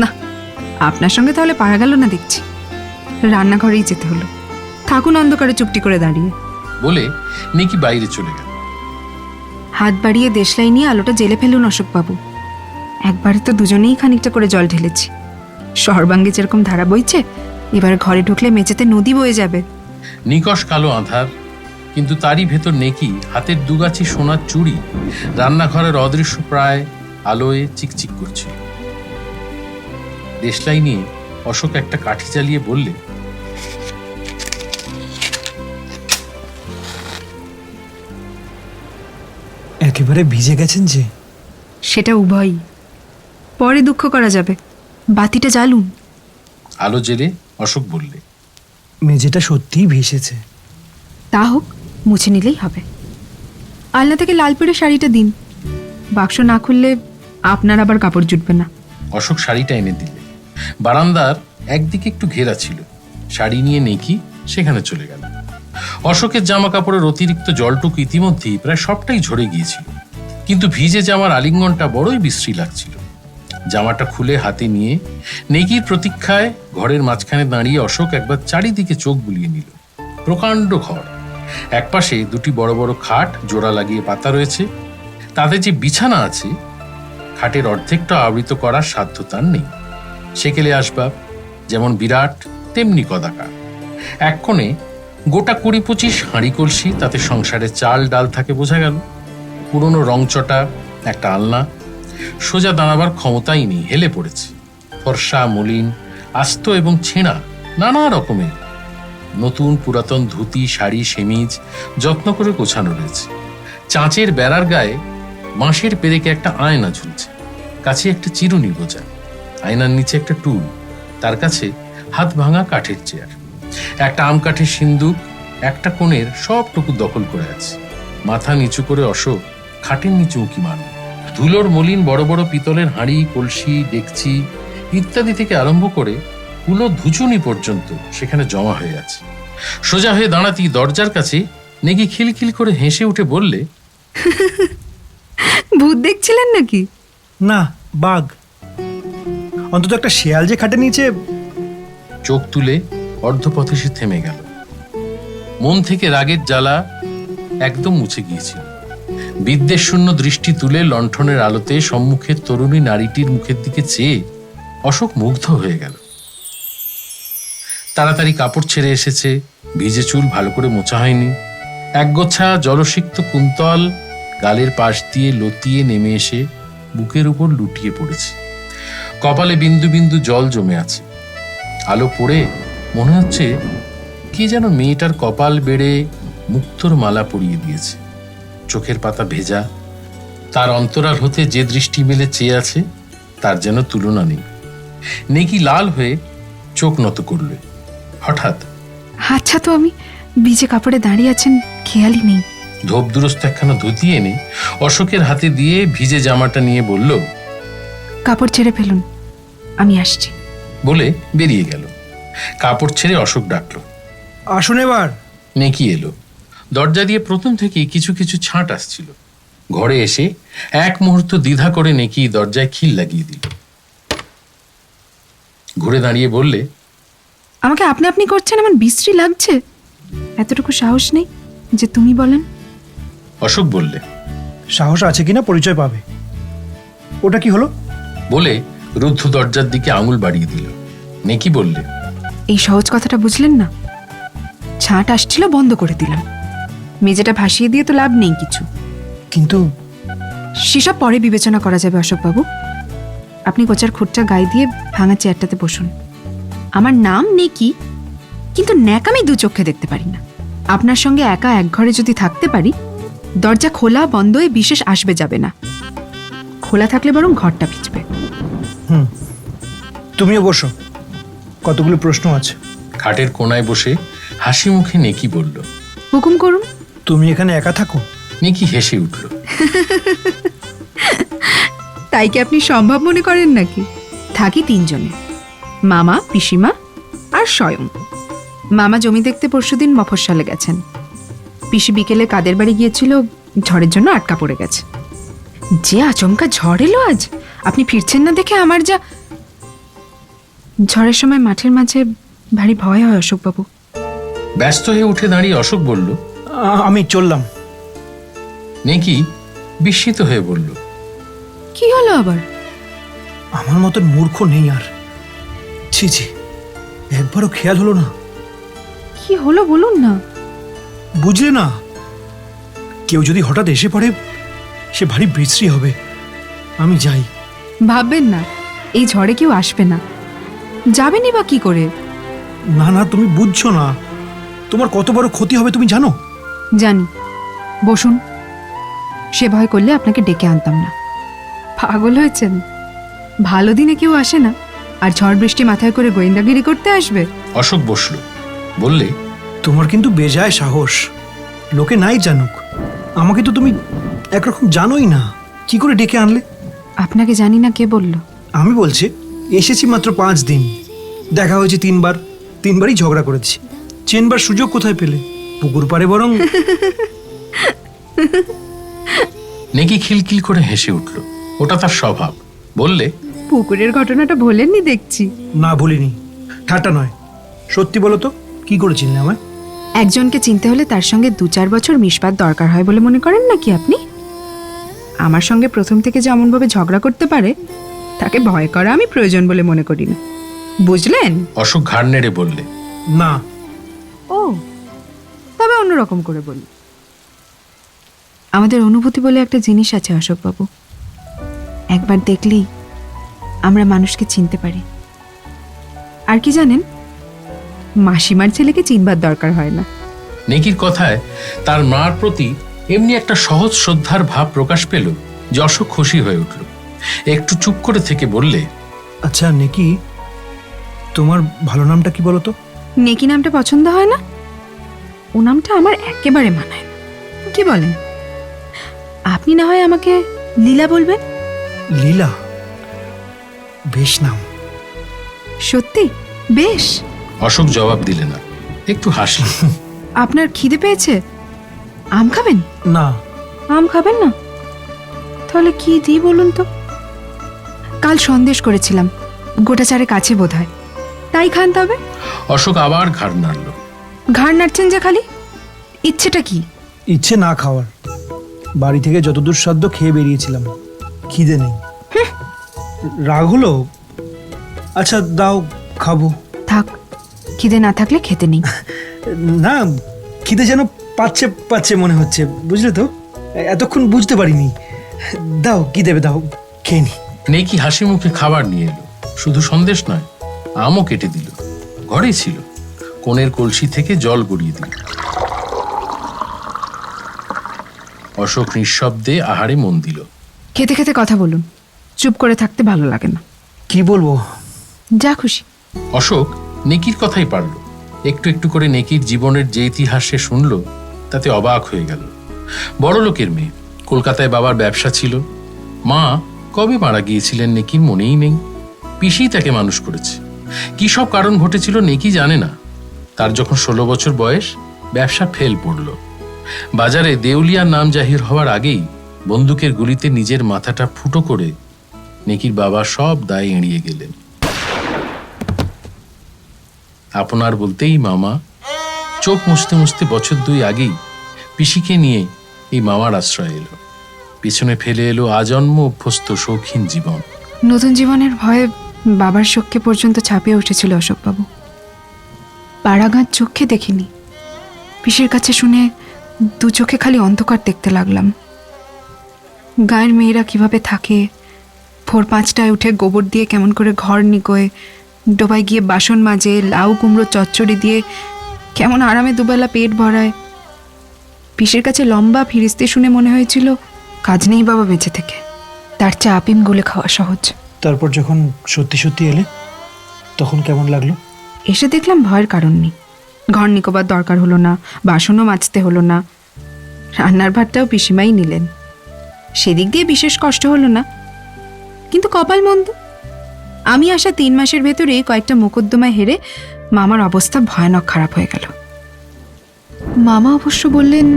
না, আপনার সঙ্গে তাহলে পারা গেল না দেখছি। রান্নাঘরেই যেতে হলো। থাকুন অন্ধকারে চুপটি করে দাঁড়িয়ে। বলে নেকি বাইরে চলে গেল। হাত বাড়িয়ে দেশলাই নিয়ে আলোটা জ্বেলে ফেলুন অশোকবাবু। একবারে তো দুজনেই খানিকটা করে জল ঢেলেছি। সর্বাঙ্গে যেরকম ধারা বইছে, এবার ঘরে ঢুকলে মেঝেতে নদী বয়ে যাবে। নিকষ কালো আঁধার, কিন্তু তারই ভেতর নেকি হাতের দুগাছি সোনার চুড়ি রান্নাঘরের অদৃশ্য প্রায় আলোয় চিকচিক করছিল। দেশলাই নিয়ে অশোক একটা কাঠি জ্বালিয়ে বললে, একেবারে ভিজে গেছেন যে। সেটা উভয়ই, পরে দুঃখ করা যাবে। বাতিটা জ্বালুন। আলো জেলে অশোক বললে, মেঝেটা সত্যিই ভেসেছে। তা হোক, মুছে নিলেই হবে। আলনা থেকে লাল পেড়ে শাড়িটা দিন। বাক্স না খুললে আপনার আবার কাপড় জুটবে না। অশোক শাড়িটা এনে দিলে। বারান্দার একদিকে একটু ঘেরা ছিল। শাড়ি নিয়ে নেকি সেখানে চলে গেল। অশোকের জামা কাপড়ের অতিরিক্ত জলটুকু ইতিমধ্যেই প্রায় সবটাই ঝরে গিয়েছিল, কিন্তু ভিজে জামার আলিঙ্গনটা বড়ই বিশ্রী লাগছিল। জামাটা খুলে হাতে নিয়ে নেকির প্রতীক্ষায় ঘরের মাঝখানে দাঁড়িয়ে অশোক একবার চারিদিকে চোখ বুলিয়ে নিল। প্রকাণ্ড ঘর, একপাশে দুটি বড় বড় খাট জোড়া লাগিয়ে পাতা রয়েছে। তাতে যে বিছানা আছে, খাটের অর্ধেকটা আবৃত করার সাধ্য তার নেই। সেকেলে আসবাব যেমন বিরাট তেমনি কদাকার। এক কোণে গোটা 20-25 হাঁড়ি কলসি, তাতে সংসারে চাল ডাল থাকে বোঝা গেল। পুরনো রংচটা একটা আলনা, সোজা দাঁড়াবার ক্ষমতাই নেই, হেলে পড়েছে। ফর্সা মলিন আস্ত এবং ছেঁড়া নানা রকমের নতুন পুরাতন ধুতি, শাড়ি, সেমিজ যত্ন করে গোছানো রয়েছে। চাঁচের বেড়ার গায়ে বাঁশের পেরেকে একটা আয়না ঝুলছে, কাছে একটা চিরুনি বোঝা। আয়নার নিচে একটা টুল, তার কাছে হাত ভাঙা কাঠের চেয়ার। একটা আম কাঠের সিন্দুক একটা কোণের সবটুকু দখল করে আছে। মাথা নিচু করে অশোক খাটের নিচে উঁকি মারল। ধুলোর মলিন বড় বড় পিতলের হাঁড়ি, কলসি, ডেকচি ইত্যাদি থেকে আরম্ভ করে কুলো ধুচুনি পর্যন্ত সেখানে জমা হয়ে আছে। সোজা হয়ে দাঁড়াতেই দরজার কাছে নেকি খিলখিল করে হেসে উঠে বললে, ভূত দেখছিলেন নাকি? না, বাঘ। অন্তত একটা শেয়াল যে খাটে নিচে। চোখ তুলে অর্ধপথে সে থেমে গেল। মন থেকে রাগের জ্বালা একদম মুছে গিয়েছিল। বিদ্বেষ শূন্য দৃষ্টি তুলে লণ্ঠনের আলোতে সম্মুখের তরুণী নারীটির মুখের দিকে চেয়ে অশোক মুগ্ধ হয়ে গেল। তাড়াতাড়ি কাপড় ছেড়ে এসেছে, ভিজে চুল ভালো করে মোছা হয়নি, একগোছা জলসিক্ত কুন্তল গালের পাশ দিয়ে লতিয়ে নেমে এসে বুকের উপর লুটিয়ে পড়েছে। কপালে বিন্দু বিন্দু জল জমে আছে। আলো পড়ে মনে হচ্ছে কি যেন মেয়েটার কপাল বেড়ে মুক্তোর মালা পরিয়ে দিয়েছে। চোখের পাতা ভেজা, তার অন্তরাল হতে যে দৃষ্টি মেলে চেয়ে আছে তার যেন তুলনা নেই। নেকি লাল হয়ে চোখ নত করলে। হঠাৎ আচ্ছা, তো আমি ভিজে কাপড়ে দাঁড়িয়ে আছেন খেয়ালই নেই। ধোপ দুরস্ত একখানা ধুতি এনে অশোকের হাতে দিয়ে ভিজে জামাটা নিয়ে বলল, কাপড় ছেড়ে ফেলুন, আমি আসছি। বলে বেরিয়ে গেল। কাপড় ছেড়ে অশোক ডাকলো, আসুন এবার। নেকি এলো। দরজা দিয়ে প্রথম থেকেই কিছু কিছু ছাঁট আসছিল। ঘরে এসে এক মুহূর্ত দ্বিধা করে নেকি দরজায় খিল লাগিয়ে দিল। ঘুরে দাঁড়িয়ে বললে, আমাকে আপনি আপনি করছেন, আমার বিশ্রী লাগছে। এতটুকু সাহস নেই যে তুমি বলেন? অশোক বললে। সাহস আছে কিনা পরিচয় পাবে। ওটা কি হলো? বলে রুদ্ধ দরজার দিকে আঙুল বাড়িয়ে দিল। নেকি বললে, এই সহজ কথাটা বুঝলেন না? ছাঁট আসছিল, বন্ধ করে দিলাম। মেঝেটা ভাসিয়ে দিয়ে তো লাভ নেই কিছু। কিন্তু সেসব পরে বিবেচনা করা যাবে অশোকবাবু। আপনি কোচার খুঁটটা গায়ে দিয়ে ভাঙা চেয়ারটাতে বসুন। আমার নাম নেকি, কিন্তু ন্যাক আমি দু চোখে দেখতে পারি না। আপনার সঙ্গে একা এক ঘরে যদি থাকতে পারি, দরজা খোলা বন্ধে বিশেষ আসবে যাবে না। খোলা থাকলে বরং ঘরটা ভিজবে। তুমিও বসো, কতগুলো প্রশ্ন আছে। খাটের কোনায় বসে হাসি মুখে নেকি বলল, হুকুম করুন। তুমি এখানে একা থাকো? নেকি হেসে উঠল। তাই কি আপনি সম্ভব মনে করেন নাকি? থাকি তিনজনে, মামা, পিসিমা আর স্বয়ং। মামা জমি দেখতে পরশুদিন মফস্বলে গেছেন। পিসি বিকেলে কাদের বাড়ি গিয়েছিল, ঝড়ের জন্য আটকা পড়ে গেছে। যে আচমকা ঝড় এলো আজ, আপনি ফিরছেন না দেখে আমার যা। ঝড়ের সময় মাঠের মাঝে ভারী ভয় হয় অশোকবাবু। ব্যস্ত হয়ে উঠে দাঁড়িয়ে অশোক বলল, আমি চললাম। নেকি বিস্মিত হয়ে বলল, কি হলো আবার? আমার মতন মূর্খ নেই আর। ছি ছি, একবারও খেয়াল হলো না। কি হলো বলুন না। বুঝলে না, কেউ যদি হঠাৎ এসে পড়ে সে ভারী বিশ্রী হবে। আমি যাই। ভাববেন না, এই ঝড়ে কেউ আসবে না। যাবেনই বা কি করে? না না, তুমি বুঝছো না, তোমার কত বড় ক্ষতি হবে তুমি জানো? জানি। বসুন। সে ভয় করলে আপনাকে ডেকে আনতাম না। পাগল হয়েছেন? ভালো দিনে কেউ আসে না, আর ঝড় বৃষ্টি মাথায় করে গোয়েন্দাগিরি করতে আসবে। অশোক বসল। বললে, তোমার কিন্তু বেজায় সাহস। লোকে নাই জানুক, আমাকে তো তুমি একরকম জানোই না, কি করে ডেকে আনলে? আপনাকে জানি না কে বলল? আমি বলছি, এসেছি মাত্র 5 দিন, দেখা হয়েছে 3বার, 3বারই ঝগড়া করেছি। চেনবার সুযোগ কোথায় পেলে? পুকুর পাড়ে বরং। নেকি খিলখিল করে হেসে উঠল। ওটা তার স্বভাব। বললে, পুকুরের ঘটনাটা ভোলেননি দেখছি। না ভুলিনি, ঠাট্টা নয়। সত্যি বলো তো, কি করে চিনলে আমায়? একজনকে চিনতে হলে তার সঙ্গে 2-4 বছর মিশবার দরকার হয় বলে মনে করেন নাকি আপনি? আমার সঙ্গে প্রথম থেকে যেমনভাবে ঝগড়া করতে পারে, তাকে ভয় করা আমি প্রয়োজন বলে মনে করি না। বুঝলেন? অশোক ঘাড় নেড়ে বললে, না। ও, তবে অন্যরকম করে বলি। আমাদের অনুভূতি বলে একটা জিনিস আছে অশোকবাবু। একবার দেখলেই আমরা মানুষকে চিনতে পারি। আর কি জানেন, মাসিমার ছেলেকে চিনবার দরকার হয় না। নেকির কথায় তার মার প্রতি এমনি একটা সহজ শ্রদ্ধার ভাব প্রকাশ পেল যে অশোক খুশি হয়ে উঠল। একটু চুপ করে থেকে বললে, আচ্ছা নেকি, তোমার ভালো নামটা কি বলো তো? নেকি নামটা পছন্দ হয় না? ও নামটা আমার একেবারে মানায় না। কি বলেন? আপনি না হয় আমাকে লীলা বলবেন। লীলা? বেশ নাম। সত্যি বেশ। অশোক জবাব দিলে না, একটু হাসল। আপনার খিদে পেয়েছে? আম খাবেন? না। আম খাবেন না? তাহলে কি দিই বলুন তো? কাল সন্দেশ করেছিলাম, গোটা চারে কাছে বোধ হয়, তাই খান তবে। অশোক আবার ঘাড় নাড়ল। ঘাড় নাড়ছেন যে খালি, ইচ্ছেটা কি? ইচ্ছে না খাওয়ার। বাড়ি থেকে যতদূর সাধ্য খেয়ে বেরিয়েছিলাম, খিদে নেই। রাগ হলো? আচ্ছা দাও, খাবো। থাক, খিদে না থাকলে খেতে নেই। না, খিদে যেন পাচ্ছে পাচ্ছে মনে হচ্ছে, বুঝলে তো? এতক্ষণ বুঝতে পারিনি। দাও, কি দেবে দাও, খেয়ে নি। নেকি হাসি মুখে খাবার নিয়ে এলো। শুধু সন্দেশ নয়, আমও কেটে দিল। ঘরেই ছিল। কোণের কলসি থেকে জল গড়িয়ে দিল। অশোক নিঃশব্দে আহারে মন দিল। খেতে খেতে কথা বলুন, চুপ করে থাকতে ভালো লাগে না। কি বলবো? যা খুশি। অশোক নেকির কথাই পারল। একটু একটু করে নেকির জীবনের যে ইতিহাস সে শুনল, তাতে অবাক হয়ে গেল। বড় লোকের মেয়ে, কলকাতায় বাবার ব্যবসা ছিল। মা কবে মারা গিয়েছিলেন নেকির মনেই নেই। পিসি তাকে মানুষ করেছে। কি সব কারণ ঘটেছিল নেকি জানে না। তার যখন 16 বছর বয়স, ব্যবসা ফেল পড়ল। বাজারে দেউলিয়ার নাম জাহির হওয়ার আগেই বন্দুকের গুলিতে নিজের মাথাটা ফুটো করে নেকির বাবা সব দায় এড়িয়ে গেলেন। আপনার বলতেই মামা। চোখ মুছতে মুছতে বছর 2 আগেই পিসিকে নিয়ে এই মামার আশ্রয় এলো। পিছনে ফেলে এলো আজন্ম অভ্যস্ত শৌখিন জীবন। নতুন জীবনের ভয়ে বাবার শোককে পর্যন্ত ছাপিয়ে উঠেছিল অশোকবাবু। পাড়াগাঁত চোখে দেখিনি। পিসের কাছে শুনে 2 চোখে খালি অন্ধকার দেখতে লাগলাম। গায়ের মেয়েরা কিভাবে থাকে, ভোর 5টায় উঠে গোবর দিয়ে কেমন করে ঘর নিকোয়, ডোবায় গিয়ে বাসন মাজে, লাউ কুমড়ো চচ্চড়ি দিয়ে কেমন আরামে দুবেলা পেট ভরায়। পিসের কাছে লম্বা ফিরিস্তি শুনে মনে হয়েছিল কাজ নেই বাবা বেঁচে থেকে, তার চা আপিম গুলে খাওয়া সহজ। তারপর যখন সত্যি সত্যি এলে, তখন কেমন লাগলো? এসে দেখলাম ভয়ের কারণ নেই। ঘর নিকোবার দরকার হলো না, বাসনও মাজতে হলো না, রান্নার ভাতটাও পিসিমাই নিলেন। সেদিক দিয়ে বিশেষ কষ্ট হলো না। কিন্তু কপাল মন্দ, আমি আসা 3 মাসের ভেতরে কয়েকটা মোকদ্দমায় হেরে মামার অবস্থা ভয়ানক খারাপ হয়ে গেল। মামা অবশ্য বললেন,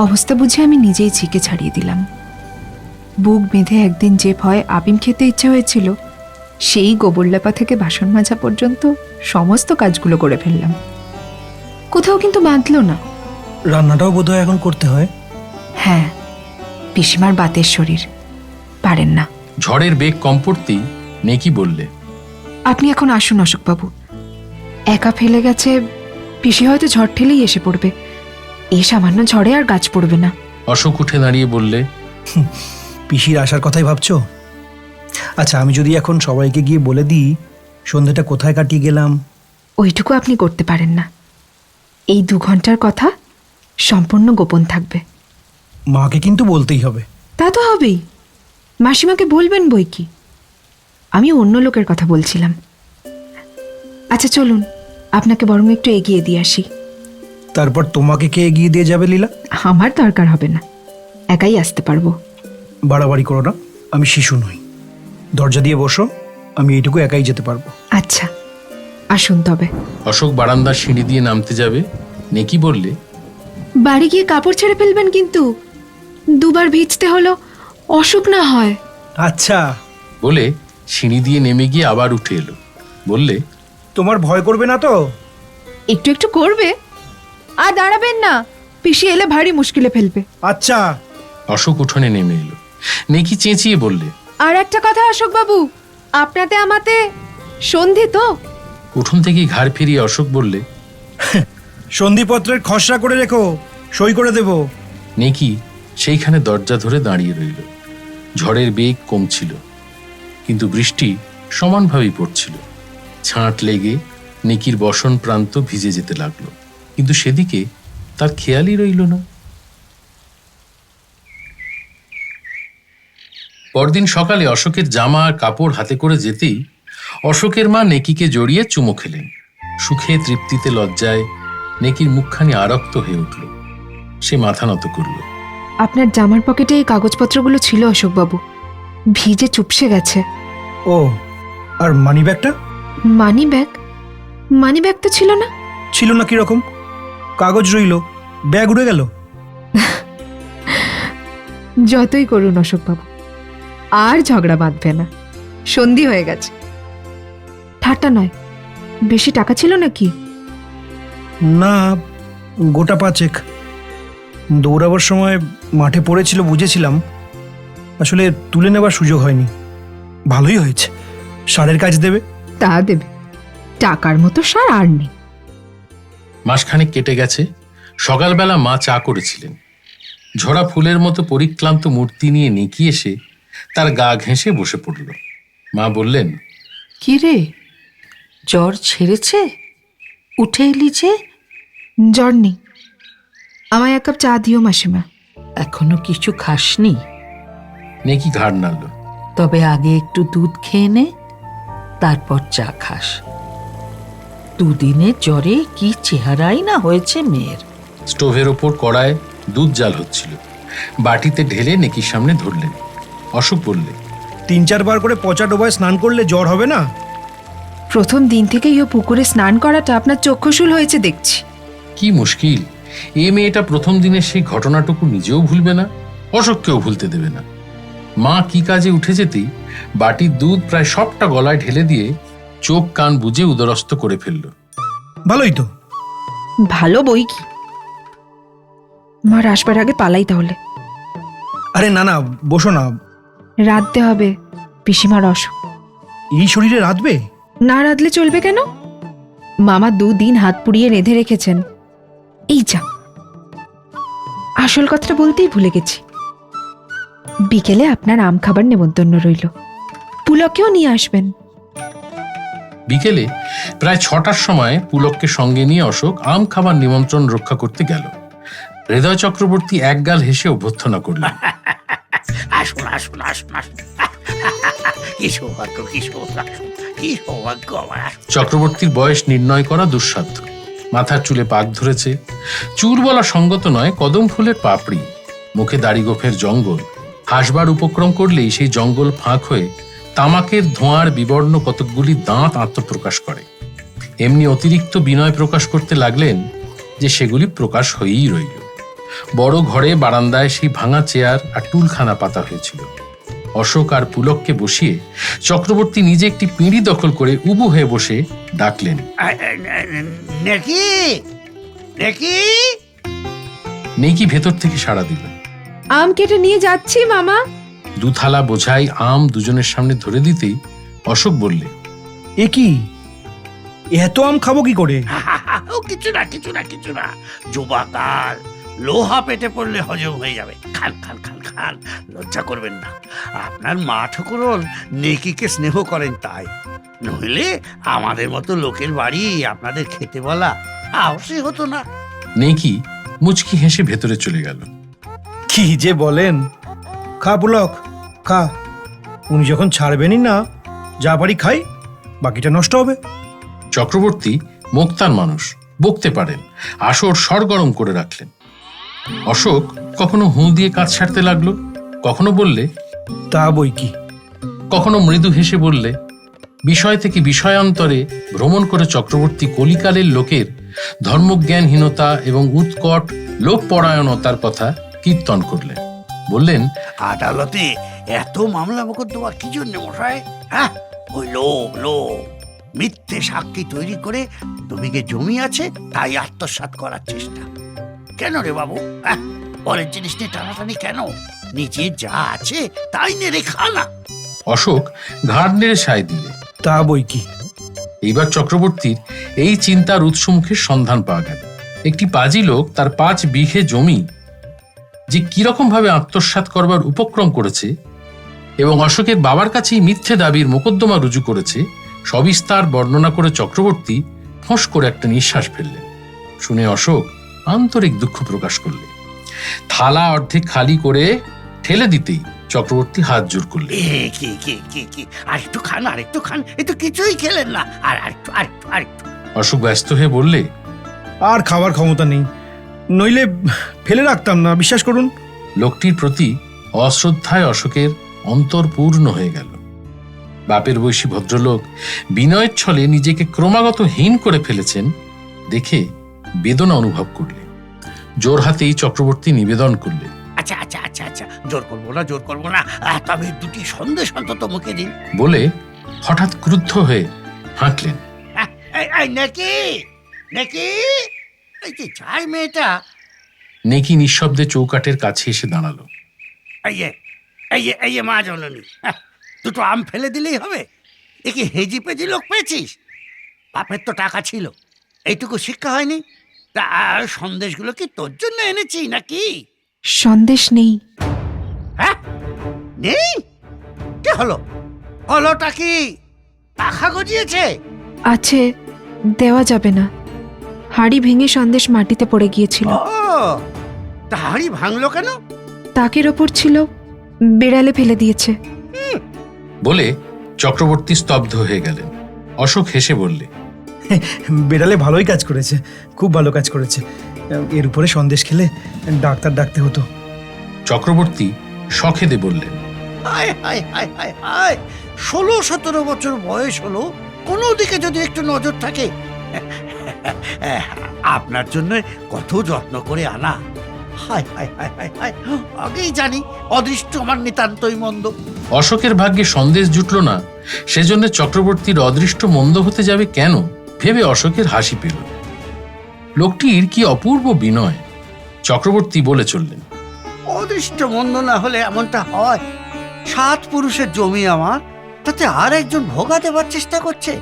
অবস্থা বুঝে আমি নিজেই ঝিকে ছাড়িয়ে দিলাম। বুক বেঁধে একদিন যে ভয় আপিম খেতে ইচ্ছা হয়েছিল, সেই গোবর লেপা থেকে বাসন মাজা পর্যন্ত সমস্ত কাজগুলো করে ফেললাম। কোথাও কিন্তু বাঁধল না। রান্নাটাও বোধহয় এখন করতে হয়। হ্যাঁ, পিসিমার বাতের শরীর, পারেন না। ঝড়ের বেগ কম পড়তেই নেকি বললে, আপনি এখন আসুন অশোকবাবু। একা ফেলে গেছে, পিসি হয়তো ঝড় ঠেলেই এসে পড়বে। এই সামান্য ঝড়ে আর গাছ পড়বে না। অশোক উঠে দাঁড়িয়ে বললে, পিসির আসার কথাই ভাবছো? আচ্ছা, আমি যদি এখন সবাইকে গিয়ে বলে দিই সন্ধ্যাটা কোথায় কাটিয়ে গেলাম? ওইটুকু আপনি করতে পারেন না। এই 2 ঘন্টার কথা সম্পূর্ণ গোপন থাকবে। মাকে কিন্তু বলতেই হবে। তা তো হবেই, মাসিমাকে বলবেন বই কি। আমি অন্য লোকের কথা বলছিলাম। আচ্ছা চলুন, আপনাকে বরং একটু এগিয়ে দিয়ে আসি। তারপর তোমাকে কে এগিয়ে দিয়ে যাবে লীলা? আমার দরকার হবে না, একাই আসতে পারবো। বাড়াবাড়ি করো না, আমি শিশু নই। দরজা দিয়ে বসো, আমি এইটুকু একাই যেতে পারবো। আচ্ছা আসুন তবে। অশোক বারান্দার সিঁড়ি দিয়ে নামতে যাবে। নেকি বললে, বাড়ি গিয়ে কাপড় ছেড়ে ফেলবেন কিন্তু, 2 বার ভিজতে হলো, অসুখ না হয়। আচ্ছা। বলে সিঁড়ি দিয়ে নেমে গিয়ে আবার উঠে এলো। বললে, তোমার ভয় করবে না তো? একটু একটু করবে। আর দাঁড়াবেন না, পিসি এলে ভারী মুশকিলে ফেলবে। আচ্ছা। অশোক উঠোনে নেমে এলো। নেকি চেঁচিয়ে বললে, আর একটা কথা অশোকবাবু, আপনাতে আমাতে সন্ধি তো? উঠোন থেকে ঘাড় ফিরিয়ে অশোক বললে, সন্ধিপত্রের খসড়া করে রেখো, সই করে দেব। নেকি সেইখানে দরজা ধরে দাঁড়িয়ে রইল। ঝড়ের বেগ কমছিল, কিন্তু বৃষ্টি সমানভাবেই পড়ছিল। ছাঁট লেগে নেকির বসন প্রান্ত ভিজে যেতে লাগলো, কিন্তু সেদিকে তার খেয়ালই রইল না। পরদিন সকালে অশোকের জামা আর কাপড় হাতে করে যেতেই অশোকের মা নেকিকে জড়িয়ে চুমো খেলেন। সুখে তৃপ্তিতে লজ্জায় নেকির মুখখানি আরক্ত হয়ে উঠল। সে মাথা নত করল। আপনার জামার পকেটে এই কাগজপত্রগুলো ছিল অশোকবাবু, ভিজে চুপসে গেছে। ও, আর মানি ব্যাগটা? Money bag? মানি ব্যাগ তো ছিল না। ছিল না কিরকম? কাগজ রইল, ব্যাগ উড়ে গেল। যতই করুন অশোকবাবু, আর ঝগড়া বাঁধবে না। সন্ধি হয়ে গেছে। ঠাট্টা নয়, বেশি টাকা ছিল নাকি? না, গোটা 5 দৌড়াবার সময় মাঠে পড়েছিল, বুঝেছিলাম। আসলে তুলে নেবার সুযোগ হয়নি। ভালোই হয়েছে, সারের কাজ দেবে। তা দেবে, টাকার মতো সার আর নেই। মাসখানেক কেটে গেছে। সকালবেলা মা চা করেছিলেন। ঝরা ফুলের মতো পরিক্লান্ত মূর্তি নিয়ে নেকি এসে তার গা ঘেঁষে বসে পড়ল। মা বললেন, কি রে, জ্বর ছেড়েছে? উঠে এলি যে? জ্বর নেই, আমায় 1 কাপ চা দিও মাসিমা। এখনো কিছু খাসনি? নেকি ঘাড় নাড়ল। তবে আগে একটু দুধ খেয়ে নে, তারপর চা খাস। দুদিনের জ্বরে কি চেহারাই না হয়েছে মেয়ের। স্টোভের ওপর কড়ায় দুধ জাল হচ্ছিল। বাটিতে ঢেলে নেকির সামনে ধরলেন। অশোক বললে, 3-4 বার করে পচা ডোবায় স্নান করলে জ্বর হবে না? প্রথম দিন থেকেই ও পুকুরে স্নান করাটা আপনার চক্ষুশূল হয়েছে দেখছি। কি মুশকিল, এ মেয়েটা প্রথম দিনের সেই ঘটনাটুকু নিজেও ভুলবে না, অশোককেও ভুলতে দেবে না। মা কি কাজে উঠে যেতেই বাটির দুধ প্রায় সবটা গলায় ঢেলে দিয়ে চোখ কান বুজে উদরস্থ করে ফেলল। ভালোই তো। ভালো বই কি, মার আসবার আগে পালাই তাহলে। আরে না না, বসো না। রাঁধতে হবে, পিসিমার অসুখ। এই শরীরে রাঁধবে? না রাঁধলে চলবে কেন? মামা 2 দিন হাত পুড়িয়ে রেঁধে রেখেছেন। এই যা, আসল কথাটা বলতেই ভুলে গেছি। বিকেলে আপনার আম খাবার নেমন্তন্ন রইল, পুলকেও নিয়ে আসবেন। বিকেলে প্রায় 6টার সময় পুলককে সঙ্গে নিয়ে অশোক আম খাবার নিমন্ত্রণ রক্ষা করতে গেল। হৃদয় চক্রবর্তী একগাল হেসে অভ্যর্থনা করলেন। আসুন আসুন আসুন আসুন। কি সৌভাগ্য, কি সৌভাগ্য, কি সৌভাগ্য আমার। চক্রবর্তীর বয়স নির্ণয় করা দুঃসাধ্য। মাথার চুলে পাক ধরেছে। চুল বলা সঙ্গত নয়, কদম ফুলের পাপড়ি। মুখে দাড়ি গোফের জঙ্গল। হাসবার উপক্রম করলেই সেই জঙ্গল ফাঁক হয়ে তামাকের ধোঁয়ার বিবর্ণ কতকগুলি দাঁত আত্মপ্রকাশ করে। এমনি অতিরিক্ত বিনয় প্রকাশ করতে লাগলেন যে সেগুলি প্রকাশ হয়েই রইল। বড় ঘরে বারান্দায় সেই ভাঙা চেয়ার আর টুলখানা পাতা হয়েছিল। অশোক আর পুলককে বসিয়ে চক্রবর্তী নিজে একটি পিঁড়ি দখল করে উবু হয়ে বসে ডাকলেন, নেকি নেকি। নেকি ভেতর থেকে সাড়া দিল। আম কেটে নিয়ে যাচ্ছি মামা। 2 থালা বোঝাই আম দুজনের সামনে ধরে দিতেই অশোক বললে, এ কি, এত আম খাবো কি করে? ও কিছু না কিছু না কিছু না, যুবাকাল, লোহা পেটে পড়লে হজম হয়ে যাবে। খান খান খান খান, লজ্জা করবেন না। আপনার মা ঠাকুরন নেকিকে স্নেহ করেন তাই, নইলে আমাদের মতো লোকের বাড়ি আপনাদের খেতে বলা আবশ্যই হতো না। নেকি মুচকি হেসে ভেতরে চলে গেল। কি যে বলেন! খা পুলক, খা। উনি যখন ছাড়বেনই না, যা পারি খাই, বাকিটা নষ্ট হবে। চক্রবর্তী মুক্তার মানুষ, বকতে পারেন। আসর সরগরম করে রাখলেন। অশোক কখনো হুঁ দিয়ে কাজ ছাড়তে লাগলো, কখনো বললে, তা বই কি। কখনো মৃদু হেসে বললে। বিষয় থেকে বিষয়ান্তরে ভ্রমণ করে চক্রবর্তী কলিকালের লোকের ধর্মজ্ঞানহীনতা এবং উৎকট লোকপরায়ণতার কথা কীর্তন করলেন। বললেন, আদালতে এত মামলা মোকদ্দমা কি জন্য মশাই? হ্যাঁ, ওই লোক মিথ্যে সাক্ষী তৈরি করে জমিকে জমি আছে তাই আত্মসাৎ করার চেষ্টা। কেন রে বাবু? হ্যাঁ, পরের জিনিস নিয়ে টানাটানি কেন? নিজে যা আছে তাই নেড়ে খানা। অশোক ঘাড় নেড়ে সায় দিলে। তা বই কি। এইবার চক্রবর্তীর এই চিন্তার উৎসমুখের সন্ধান পাওয়া গেল। একটি পাজি লোক তার 5 বিঘে জমি যে কিরকম ভাবে আত্মসাৎ করবার উপক্রম করেছে এবং অশোকের বাবার কাছেই মিথ্যে দাবির মোকদ্দমা রুজু করেছে, সবিস্তার বর্ণনা করে চক্রবর্তী ফোঁস করে একটা নিঃশ্বাস ফেললেন। শুনে অশোক আন্তরিক দুঃখ প্রকাশ করলেন। থালা অর্ধেক খালি করে ঠেলে দিতেই চক্রবর্তী হাত জোর করলেন। কি আরেকটু খান, আরেকটু খান, এ তো কিছুই খেলেন না। আর আরেকটু আরেকটু আরেকটু। অশোক ব্যস্ত হয়ে বললে, আর খাওয়ার ক্ষমতা নেই, নইলে ফেলে রাখতাম না, বিশ্বাস করুন। লোকটির প্রতি অশ্রদ্ধায় অশোকের অন্তর পূর্ণ হয়ে গেল। বাপের বয়সী ভদ্রলোক বিনয়ের ছলে নিজেকে ক্রমাগত হীন করে ফেলেছেন দেখে বেদনা অনুভব করলে। জোর হাতেই চক্রবর্তী নিবেদন করলে, আচ্ছা আচ্ছা আচ্ছা আচ্ছা, জোর করবো না, তবে 2টি সন্দেশ অন্তত মুখে দিন। বলে হঠাৎ ক্রুদ্ধ হয়ে হাঁকলেন। এই নাকি নাকি এই যে চাই মেয়েটা, নেকি নিঃশব্দে চৌকাঠের কাছে এসে দাঁড়ালো। এই যে মা জননী, দুটো আম ফেলে দিলেই হবে? এ কি হেজি পেজি লোক পেয়েছিস? বাপের তো টাকা ছিল, এইটুকু শিক্ষা হয়নি? তা আর সন্দেশগুলো কি তোর জন্য এনেছি নাকি? সন্দেশ নেই। হ্যাঁ, নেই? কি হলো? হলোটা কি? পাখা গজিয়েছে? আছে, দেওয়া যাবে না। হাড়ি ভেঙে সন্দেশ মাটিতে পড়ে গিয়েছিল। ও, তা হাঁড়ি ভাঙলো কেন? তাকের ওপর ছিল, বেড়ালে ফেলে দিয়েছে। বলে চক্রবর্তী স্তব্ধ হয়ে গেলেন। অশোক হেসে বললে, বেড়ালে ভালোই কাজ করেছে, খুব ভালো কাজ করেছে। এর উপরে সন্দেশ খেলে ডাক্তার ডাকতে হতো। চক্রবর্তী শখেদে বললেন, হায় হায় হায় হায় হায়, 16-17 বছর বয়স হলো, কোনো দিকে যদি একটু নজর থাকে। আপনার জন্য কত যত্ন করে আনা। হায় হায় হায় হায় হায়, আগেই জানি অদৃষ্ট আমার নিতান্তই মন্দ। অশোকের ভাগ্যে সন্দেশ জুটল না, সেজন্য চক্রবর্তীর অদৃষ্ট মন্দ হতে যাবে কেন ভেবে অশোকের হাসি পেল। লোকটির কি অপূর্ব বিনয়। চক্রবর্তী বলে চললেন, অদৃষ্ট মন্দ না হলে এমনটা হয়? 7 পুরুষের জমি আমার, তাতে আর একজন ভোগা দেবার চেষ্টা করছে।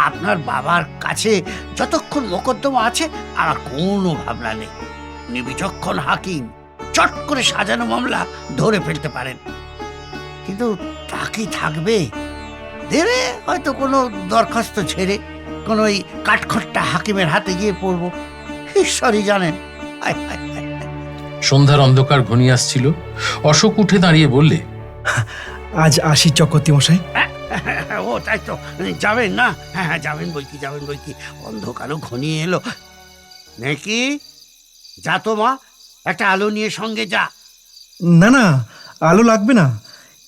আপনার বাবার কাছে যতক্ষণ মোকদ্দমা আছে আমার কোনো ভাবনা নেই। উনি বিচক্ষণ হাকিম, চট করে সাজানো মামলা ধরে ফেলতে পারেন। কিন্তু তা কি থাকবে? দেবে হয়তো কোনো দরখাস্ত ছেড়ে কোনো ওই কাঠখট্টা হাকিমের হাতে গিয়ে পড়বো। ঈশ্বরই জানেন। হায় হায় হায়। সন্ধ্যার অন্ধকার ঘনিয়ে আসছিল। অশোক উঠে দাঁড়িয়ে বললে, আজ আসি চক্রবর্তী মশাই। ও তাই তো, যাবেন না? হ্যাঁ যাবেন বই কি, অন্ধকারও ঘনিয়ে এলো। নাকি যা তো মা, একটা আলো নিয়ে সঙ্গে যা। না না, আলো লাগবে না,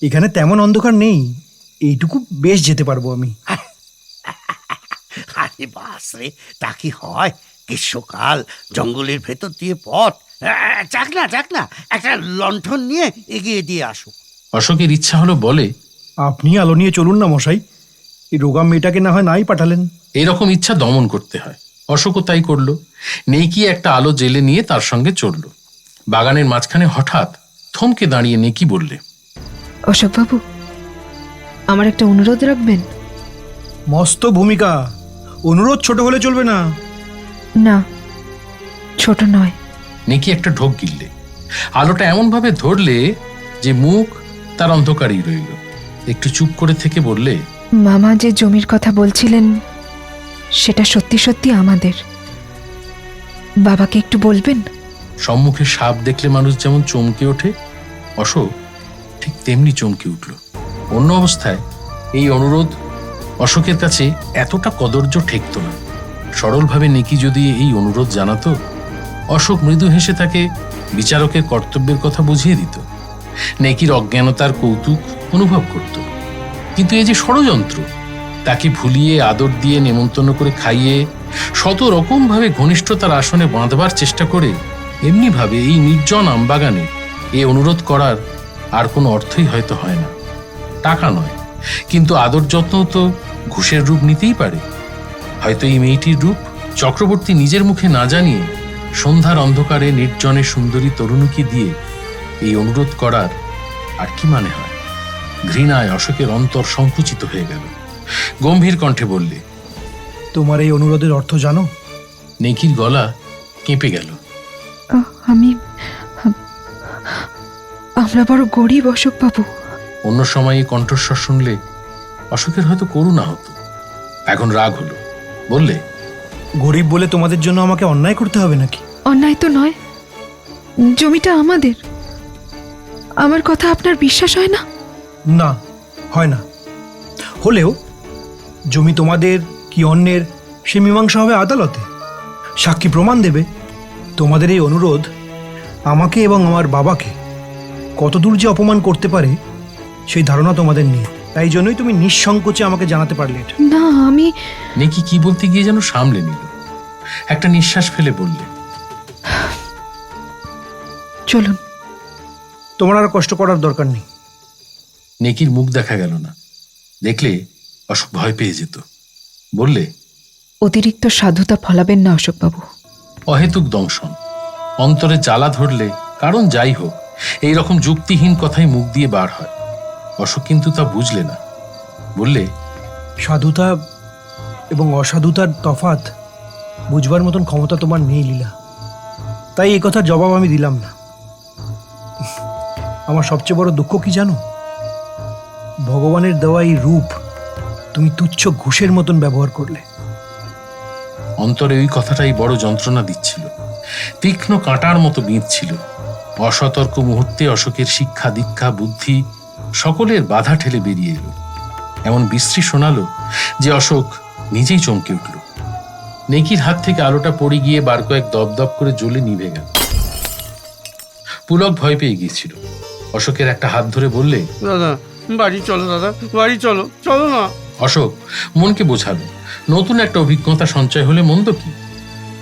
এখানে তেমন অন্ধকার নেই, এইটুকু বেশ যেতে পারবো আমি। আরে বাস রে, তা কি হয়? গ্রীষ্মকাল, জঙ্গলের ভেতর দিয়ে পথ। যাক না, একটা লণ্ঠন নিয়ে এগিয়ে দিয়ে আসো। অশোকের ইচ্ছা হলো বলে, আপনি আলো নিয়ে চলুন না মশাই, এই রোগা মেয়েটাকে না হয় নাই পাঠালেন। এইরকম ইচ্ছা দমন করতে হয়। অশোকও তাই করলো। নেকি একটা আলো জেলে নিয়ে তার সঙ্গে চলল। বাগানের মাঝখানে হঠাৎ থমকে দাঁড়িয়ে নেকি বললে, অশোকবাবু, আমার একটা অনুরোধ রাখবেন? মস্ত ভূমিকা, অনুরোধ ছোট হলে চলবে না। না, ছোট নয়। নেকি একটা ঢোক গিললে। আলোটা এমন ভাবে ধরলে যে মুখ তার অন্ধকারই রইল। একটু চুপ করে থেকে বললে, মামা যে জমির কথা বলছিলেন সেটা সত্যি সত্যি আমাদের। বাবাকে একটু বলবেন? সম্মুখে সাপ দেখলে মানুষ যেমন চমকে ওঠে, অশোক ঠিক তেমনি চমকে উঠল। অন্য অবস্থায় এই অনুরোধ অশোকের কাছে এতটা কদর্য ঠেকত না। সরলভাবে নেকি যদি এই অনুরোধ জানাতো, অশোক মৃদু হেসে তাকে বিচারকের কর্তব্যের কথা বুঝিয়ে দিত। নেকির অজ্ঞানতার কৌতুক অনুভব করত। কিন্তু এই যে ষড়যন্ত্র, তাকে ভুলিয়ে আদর দিয়ে নেমন্তন্ন করে খাইয়ে শত রকম ভাবে ঘনিষ্ঠতার আসনে বাঁধবার চেষ্টা করে এমনি ভাবে এই নির্জন আমবাগানে এ অনুরোধ করার আর কোনো অর্থই হয়তো হয় না। টাকা নয়, কিন্তু আদর যত্ন তো ঘুষের রূপ নিতেই পারে। হয়তো এই মেয়েটির রূপ চক্রবর্তী নিজের মুখে না জানিয়ে সন্ধ্যার অন্ধকারে নির্জনে সুন্দরী তরুণীকে দিয়ে এই অনুরোধ করার আর কি মানে হয়? ঘৃণায় অশোকের অন্তর সংকুচিত হয়ে গেল। গম্ভীর কণ্ঠে বললে, তোমার এই অনুরোধের অর্থ জানো? নেকির গলা কেঁপে গেল। আমরা বড় গরিব অশোকবাবু। অন্য সময় এই কণ্ঠস্বর শুনলে অশোকের হয়তো করুণা হতো, এখন রাগ হলো। বললে, গরিব বলে তোমাদের জন্য আমাকে অন্যায় করতে হবে নাকি? অন্যায় তো নয়, জমিটা আমাদের। আমার কথা আপনার বিশ্বাস হয় না? না, হয় না। হলেও জমি তোমাদের কি অন্যের সে মীমাংসা হবে আদালতে। সাক্ষী প্রমাণ দেবে। তোমাদের এই অনুরোধ আমাকে এবং আমার বাবাকে কতদূর যে অপমান করতে পারে সেই ধারণা তোমাদের নেই। তাই জন্যই তুমি নিঃসংকোচে আমাকে জানাতে পারলে এটা। না, আমি নেকি কি বলতে গিয়ে যেন সামলে নিল। একটা নিঃশ্বাস ফেলে বললে, চলুন। তোমার আর কষ্ট করার দরকার নেই। নেকির মুখ দেখা গেল না। দেখলে অশোক ভয় পেয়ে যেত। বললে, অতিরিক্ত সাধুতা ফলাবেন না অশোকবাবু। অহেতুক দংশন, অন্তরে জ্বালা ধরলে কারণ যাই হোক এই রকম যুক্তিহীন কথাই মুখ দিয়ে বার হয়। অশোক কিন্তু তা বুঝলে না। বললে, সাধুতা এবং অসাধুতার তফাৎ বুঝবার মতন ক্ষমতা তোমার নেই লীলা, তাই এই কথার জবাব আমি দিলাম না। আমার সবচেয়ে বড় দুঃখ কি জানো? ভগবানের দেওয়া এই রূপ তুমি তুচ্ছ ঘুষের মতন ব্যবহার করলে। অন্তরে ওই কথাটাই বড় যন্ত্রণা দিচ্ছিল, তীক্ষ্ণ কাঁটার মতো বিঁধছিল। অসতর্ক মুহূর্তে অশোকের শিক্ষা দীক্ষা বুদ্ধি সকলের বাধা ঠেলে বেরিয়ে এলো। এমন বিশ্রী শোনালো যে অশোক নিজেই চমকে উঠল। নেকির হাত থেকে আলোটা পড়ে গিয়ে বার কয়েক দপদপ করে জ্বলে নিভে গেল। পুলক ভয় পেয়ে গিয়েছিল। অশোকের একটা হাত ধরে বললে, দাদা বাড়ি চলো, দাদা বাড়ি চলো, চলো না। অশোক মনকে বোঝালো, নতুন একটা অভিজ্ঞতা সঞ্চয় হলে মন্দ কি?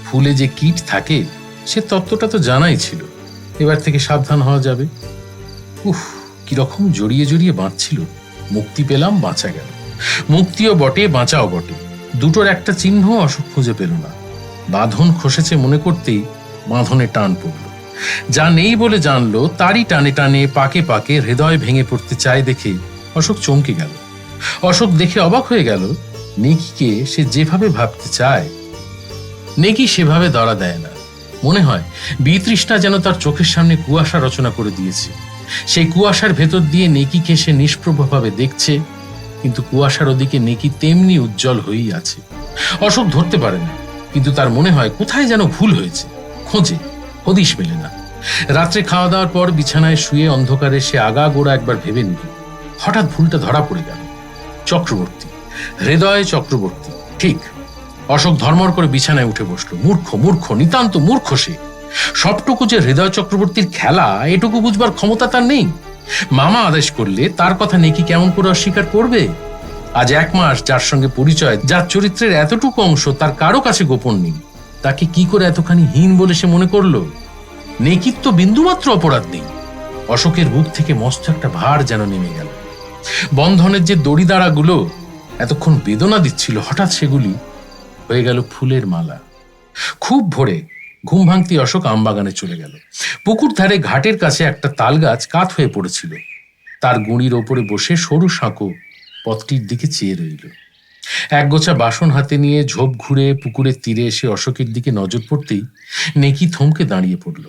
ফুলে যে কীট থাকে সে তত্ত্বটা তো জানাই ছিল, এবার থেকে সাবধান হওয়া যাবে। উফ, কিরকম জড়িয়ে জড়িয়ে বাঁচছিল। মুক্তি পেলাম, বাঁচা গেল। মুক্তিও বটে, বাঁচাও বটে, দুটোর একটা চিহ্ন অশোক খুঁজে পেল না। বাঁধন খসেছে মনে করতেই বাঁধনে টান পড়ল। যা নেই বলে জানলো তারই টানে টানে পাকে পাকে হৃদয় ভেঙে পড়তে চায় দেখে অশোক চমকে গেল। অশোক দেখে অবাক হয়ে গেল, নেকিকে সে যেভাবে ভাবতে চায় নেকি সেভাবে ধরা দেয় না। মনে হয় বিতৃষ্ণা যেন তার চোখের সামনে কুয়াশা রচনা করে দিয়েছে। সেই কুয়াশার ভেতর দিয়ে নেকিকে সে নিষ্প্রভভাবে দেখছে, কিন্তু কুয়াশার ওদিকে নেকি তেমনি উজ্জ্বল হয়েই আছে। অশোক ধরতে পারে না, কিন্তু তার মনে হয় কোথায় যেন ভুল হয়েছে। খোঁজে, হদিশ মেলে না। রাত্রে খাওয়া দাওয়ার পর বিছানায় শুয়ে অন্ধকারে সে আগাগোড়া একবার ভেবে নিল। হঠাৎ ভুলটা ধরা পড়ে গেল। চক্রবর্তী, হৃদয় চক্রবর্তী, ঠিক। অশোক ধর্মর করে বিছানায় উঠে বসলো। মূর্খ, মূর্খ, নিতান্ত মূর্খ সে। সবটুকু যে হৃদয় চক্রবর্তীর খেলা এটুকু বুঝবার ক্ষমতা তার নেই। মামা আদেশ করলে তার কথা নেকি কেমন করে অস্বীকার করবে? আজ 1 মাস যার সঙ্গে পরিচয়, যার চরিত্রের এতটুকু অংশ তার কারো কাছে গোপন নেই, তাকে কি করে এতখানি হীন বলে সে মনে করলো? নেকির তো বিন্দুমাত্র অপরাধ নেই। অশোকের বুক থেকে মস্ত একটা ভার যেন নেমে গেল। বন্ধনের যে দড়িদাঁড়াগুলো এতক্ষণ বেদনা দিচ্ছিল, হঠাৎ সেগুলি হয়ে গেল ফুলের মালা। খুব ভোরে ঘুম ভাঙতি অশোক আমবাগানে চলে গেল। পুকুর ধারে ঘাটের কাছে একটা তাল গাছ কাত হয়ে পড়েছিল। তার গুঁড়ির ওপরে বসে সরু সাঁকো পথটির দিকে চেয়ে রইল। একগোছা বাসন হাতে নিয়ে ঝোপ ঘুরে পুকুরের তীরে এসে অশোকের দিকে নজর পড়তেই নেকি থমকে দাঁড়িয়ে পড়ল।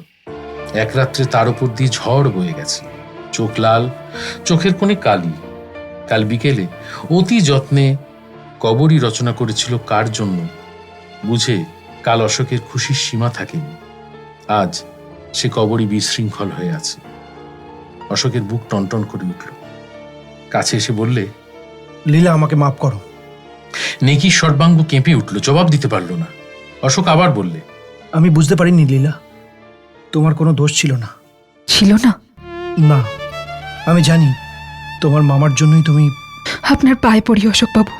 এক রাত্রে তার উপর দিয়ে ঝড় বয়ে গেছে। চোখ লাল, চোখের কোণে কালি। কাল বিকেলে অতি যত্নে কবরী রচনা করেছিল কার জন্য, বুঝে কাল অশোকের খুশির সীমা থাকেনি। আজ সে কবরী বিশৃঙ্খল হয়ে আছে। অশোকের বুক টনটন করে উঠল। কাছে এসে বললে, লীলা, আমাকে মাফ করো। নেকি সর্বাঙ্গ কেঁপে উঠল, জবাব দিতে পারল না। অশোক আবার বললে, আমি বুঝতে পারিনি লীলা, তোমার কোনো দোষ ছিল না। ছিল না? না, আমি জানি তোমার মামার জন্যই তুমি। আপনার পায়ে পড়ি অশোকবাবু,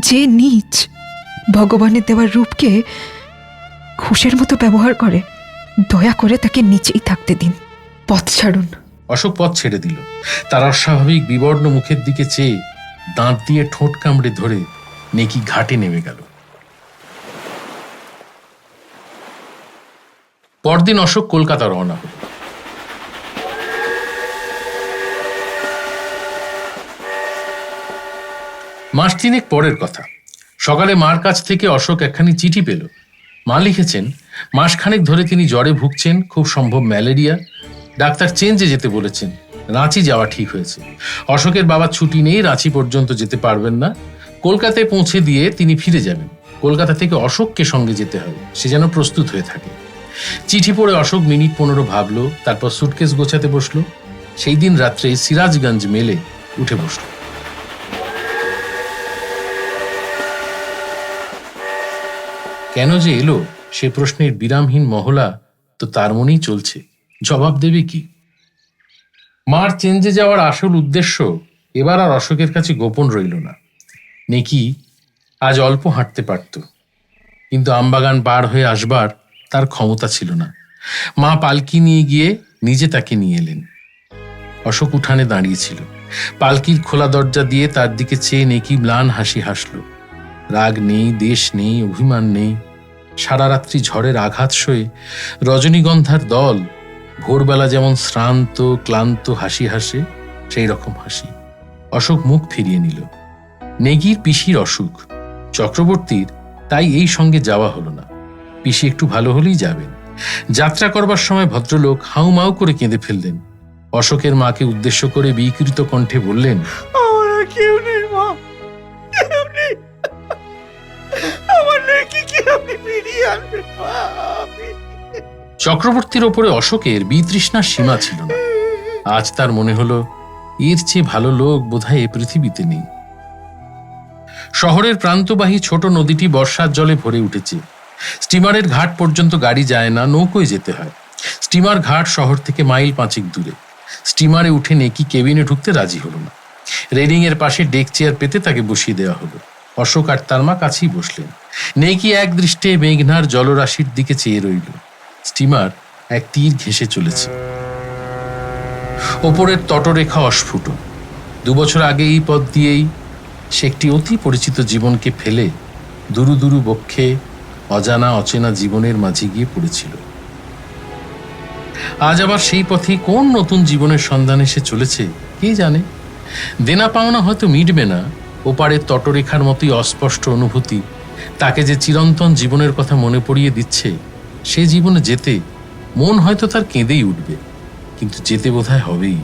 যে নীচ ভগবানের দেওয়ার রূপকে ঘুষের মতো ব্যবহার করে, দয়া করে তাকে নিচেই থাকতে দিন, পথ ছাড়ুন। অশোক পথ ছেড়ে দিল। তার অস্বাভাবিক বিবর্ণ মুখের দিকে চেয়ে দাঁত দিয়ে ঠোঁট কামড়ে ধরে নেকি ঘাটে নেমে গেল। পরদিন অশোক কলকাতা রওনা হল। মাস 3 পরের কথা। সকালে মার কাছ থেকে অশোক একখানি চিঠি পেল। মা লিখেছেন, মাসখানেক ধরে তিনি জ্বরে ভুগছেন, খুব সম্ভব ম্যালেরিয়া। ডাক্তার চেঞ্জে যেতে বলেছেন। রাঁচি যাওয়া ঠিক হয়েছে। অশোকের বাবার ছুটি নেই, রাঁচি পর্যন্ত যেতে পারবেন না। কলকাতায় পৌঁছে দিয়ে তিনি ফিরে যাবেন। কলকাতা থেকে অশোককে সঙ্গে যেতে হবে, সে যেন প্রস্তুত হয়ে থাকে। চিঠি পড়ে অশোক মিনিট 15 ভাবলো, তারপর সুটকেস গোছাতে বসলো। সেই দিন রাত্রে সিরাজগঞ্জ মেলে উঠে বসলো। কেন যে এলো সে প্রশ্নের বিরামহীন মহলা তো তার মনেই চলছে। জবাব দেবে কি? মার চেঞ্জে যাওয়ার আসল উদ্দেশ্য এবার আর অশোকের কাছে গোপন রইল না। নেকি আজ অল্প হাঁটতে পারত, কিন্তু আমবাগান পার হয়ে আসবার তার ক্ষমতা ছিল না। মা পালকি নিয়ে গিয়ে নিজে তাকে নিয়ে এলেন। অশোক উঠানে দাঁড়িয়েছিল। পালকির খোলা দরজা দিয়ে তার দিকে চেয়ে নেকি ম্লান হাসি হাসল। রাগ নেই, দেশ নেই, অভিমান নেই। সারা রাত্রি ঝড়ের আঘাত সয়ে রজনীগন্ধার দল ভোরবেলা যেমন শ্রান্ত ক্লান্ত হাসি হাসে, সেই রকম হাসি। অশোক মুখ ফিরিয়ে নিল। নেগির পিসির অসুখ, চক্রবর্তীর তাই এই সঙ্গে যাওয়া হলো না। পিসি একটু ভালো হলেই যাবেন। যাত্রা করবার সময় ভদ্রলোক হাউমাউ করে কেঁদে ফেললেন। অশোকের মাকে উদ্দেশ্য করে বিকৃত কণ্ঠে বললেন, আমার আর কেউ নেই মা, কেউ নেই। আমার নেকিকে আপনি ফিরিয়ে আনবেন মা। চক্রবর্তীর ওপরে অশোকের বিতৃষ্ণার সীমা ছিল না। আজ তার মনে হলো এর চেয়ে ভালো লোক বোধহয় এ পৃথিবীতে নেই। শহরের প্রান্তবাহী ছোট নদীটি বর্ষার জলে ভরে উঠেছে। স্টিমারের ঘাট পর্যন্ত গাড়ি যায় না, নৌকোয় যেতে হয়। স্টিমার ঘাট শহর থেকে মাইল 5 দূরে। স্টিমারে উঠে নেকি কেবিনে ঢুকতে রাজি হলো না। রেলিং এর পাশে ডেক চেয়ার পেতে তাকে বসিয়ে দেওয়া হলো। অশোক আর তার মা কাছেই বসলেন। নেকি এক দৃষ্টে মেঘনার জলরাশির দিকে চেয়ে রইল। স্টিমার এক তীর ঘেঁষে চলেছে। ওপরের তটরেখা অস্ফুট। 2 বছর আগে এই পথ দিয়েই সে একটি অতি পরিচিত জীবনকে ফেলে দুরু দুরু বক্ষে অজানা অচেনা জীবনের মাঝে গিয়ে পড়েছিল। আজ আবার সেই পথে কোন নতুন জীবনের সন্ধানে সে চলেছে কে জানে। দেনা পাওনা হয়তো মিটবে না। ওপারের তটরেখার মতোই অস্পষ্ট অনুভূতি তাকে যে চিরন্তন জীবনের কথা মনে পড়িয়ে দিচ্ছে। সে জীবনে যেতে মন হয়তো তার কেঁদেই উঠবে, কিন্তু যেতে বোধহয় হবেই।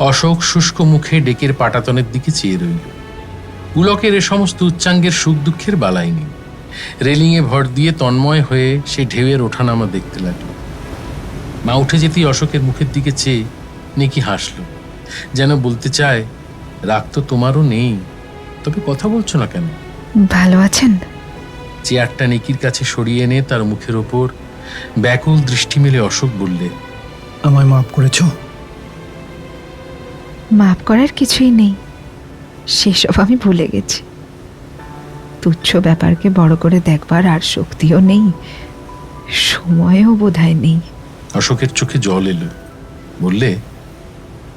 অশোক শুষ্ক মুখে ডেকের পাটাতনের দিকে চেয়ে রইল। পুলকের এ সমস্ত উচ্চাঙ্গের সুখ দুঃখের বালাই নেই। রেলিংয়ে ভর দিয়ে তন্ময় হয়ে সে ঢেউয়ের ওঠানামা দেখতে লাগলো। মা উঠে যেতেই অশোকের মুখের দিকে চেয়ে নেকি হাসল, যেন বলতে চায়, রাগ তো তোমারও নেই, তবে কথা বলছো না কেন? ভালো আছেন? চেয়ারটা নেকির কাছে সরিয়ে এনে তার মুখের ওপর ব্যাকুল দৃষ্টি মেলে অশোক বললে, আমায় মাফ করেছো? মাফ করার কিছুই নেই, সেসব আমি ভুলে গেছি। তুচ্ছ ব্যাপারকে বড় করে দেখবার আর শক্তিও নেই, সময়ও বোধহয় নেই। অশোকের চোখে জল এলো। বললে,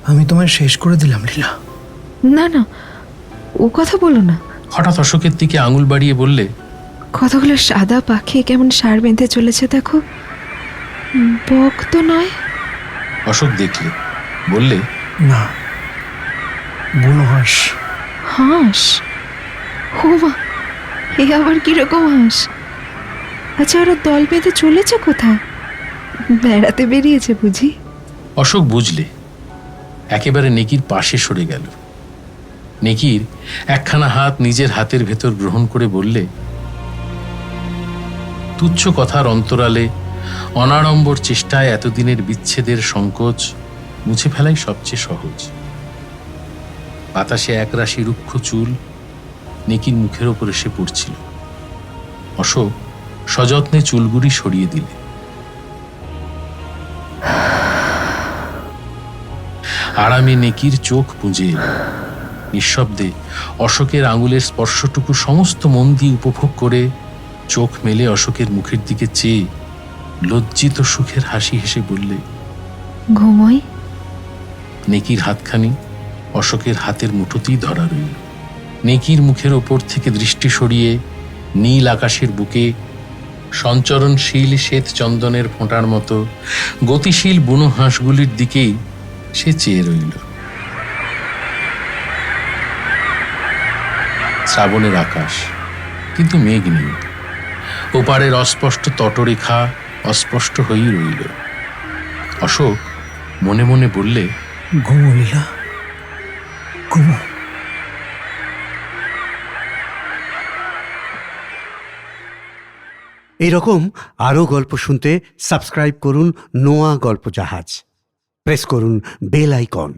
আমি তোমায় শেষ করে দিলাম লীলা। না না, ও কথা বলো না। হঠাৎ অশোকের দিকে আঙুল বাড়িয়ে বললে, কতগুলো সাদা পাখি কেমন সার বেঁধে চলেছে দেখো, বক তো নয়। অশোক দেখলে, বললে, না, বুনো হাঁস। হাঁস? ও মা, এ আবার কিরকম হাঁস? আচ্ছা, ওরা দল বেঁধে চলেছে কোথায়? বেড়াতে বেরিয়েছে বুঝি? অশোক বুঝলে। একেবারে নেকির পাশে সরে গেল। নেকির একখানা হাত নিজের হাতের ভেতর গ্রহণ করে বললে, তুচ্ছ কথার অন্তরালে অনাড়ম্বর চেষ্টায় এতদিনের বিচ্ছেদের সংকোচ মুছে ফেলাই সবচেয়ে সহজ। বাতাসে একরাশি রুক্ষ চুল নেকির মুখের ওপর এসে পড়ছিল। অশোক সযত্নে চুলগুলি সরিয়ে দিলে। আরামে নেকির চোখ পুঁজে এলো। নিঃশব্দে অশোকের আঙুলের স্পর্শটুকু সমস্ত মন দিয়ে উপভোগ করে চোখ মেলে অশোকের মুখের দিকে চেয়ে লজ্জিত সুখের হাসি হেসে বললে, ঘুমোই। নেকির হাতখানি অশোকের হাতের মুঠোতেই ধরা রইল। নেকির মুখের ওপর থেকে দৃষ্টি সরিয়ে নীল আকাশের বুকে সঞ্চরণশীল শ্বেত চন্দনের ফোঁটার মতো গতিশীল বুনো হাঁসগুলির দিকেই সে চেয়ে রইল। শ্রাবণের আকাশ, কিন্তু মেঘ নেই। ওপারের অস্পষ্ট তটরেখা অস্পষ্ট হয়েই রইল। অশোক মনে মনে বললে, ঘুমো লীলা, ঘুমো। এইরকম আরও গল্প শুনতে সাবস্ক্রাইব করুন নোয়া গল্প জাহাজ। প্রেস করুন বেল আইকন।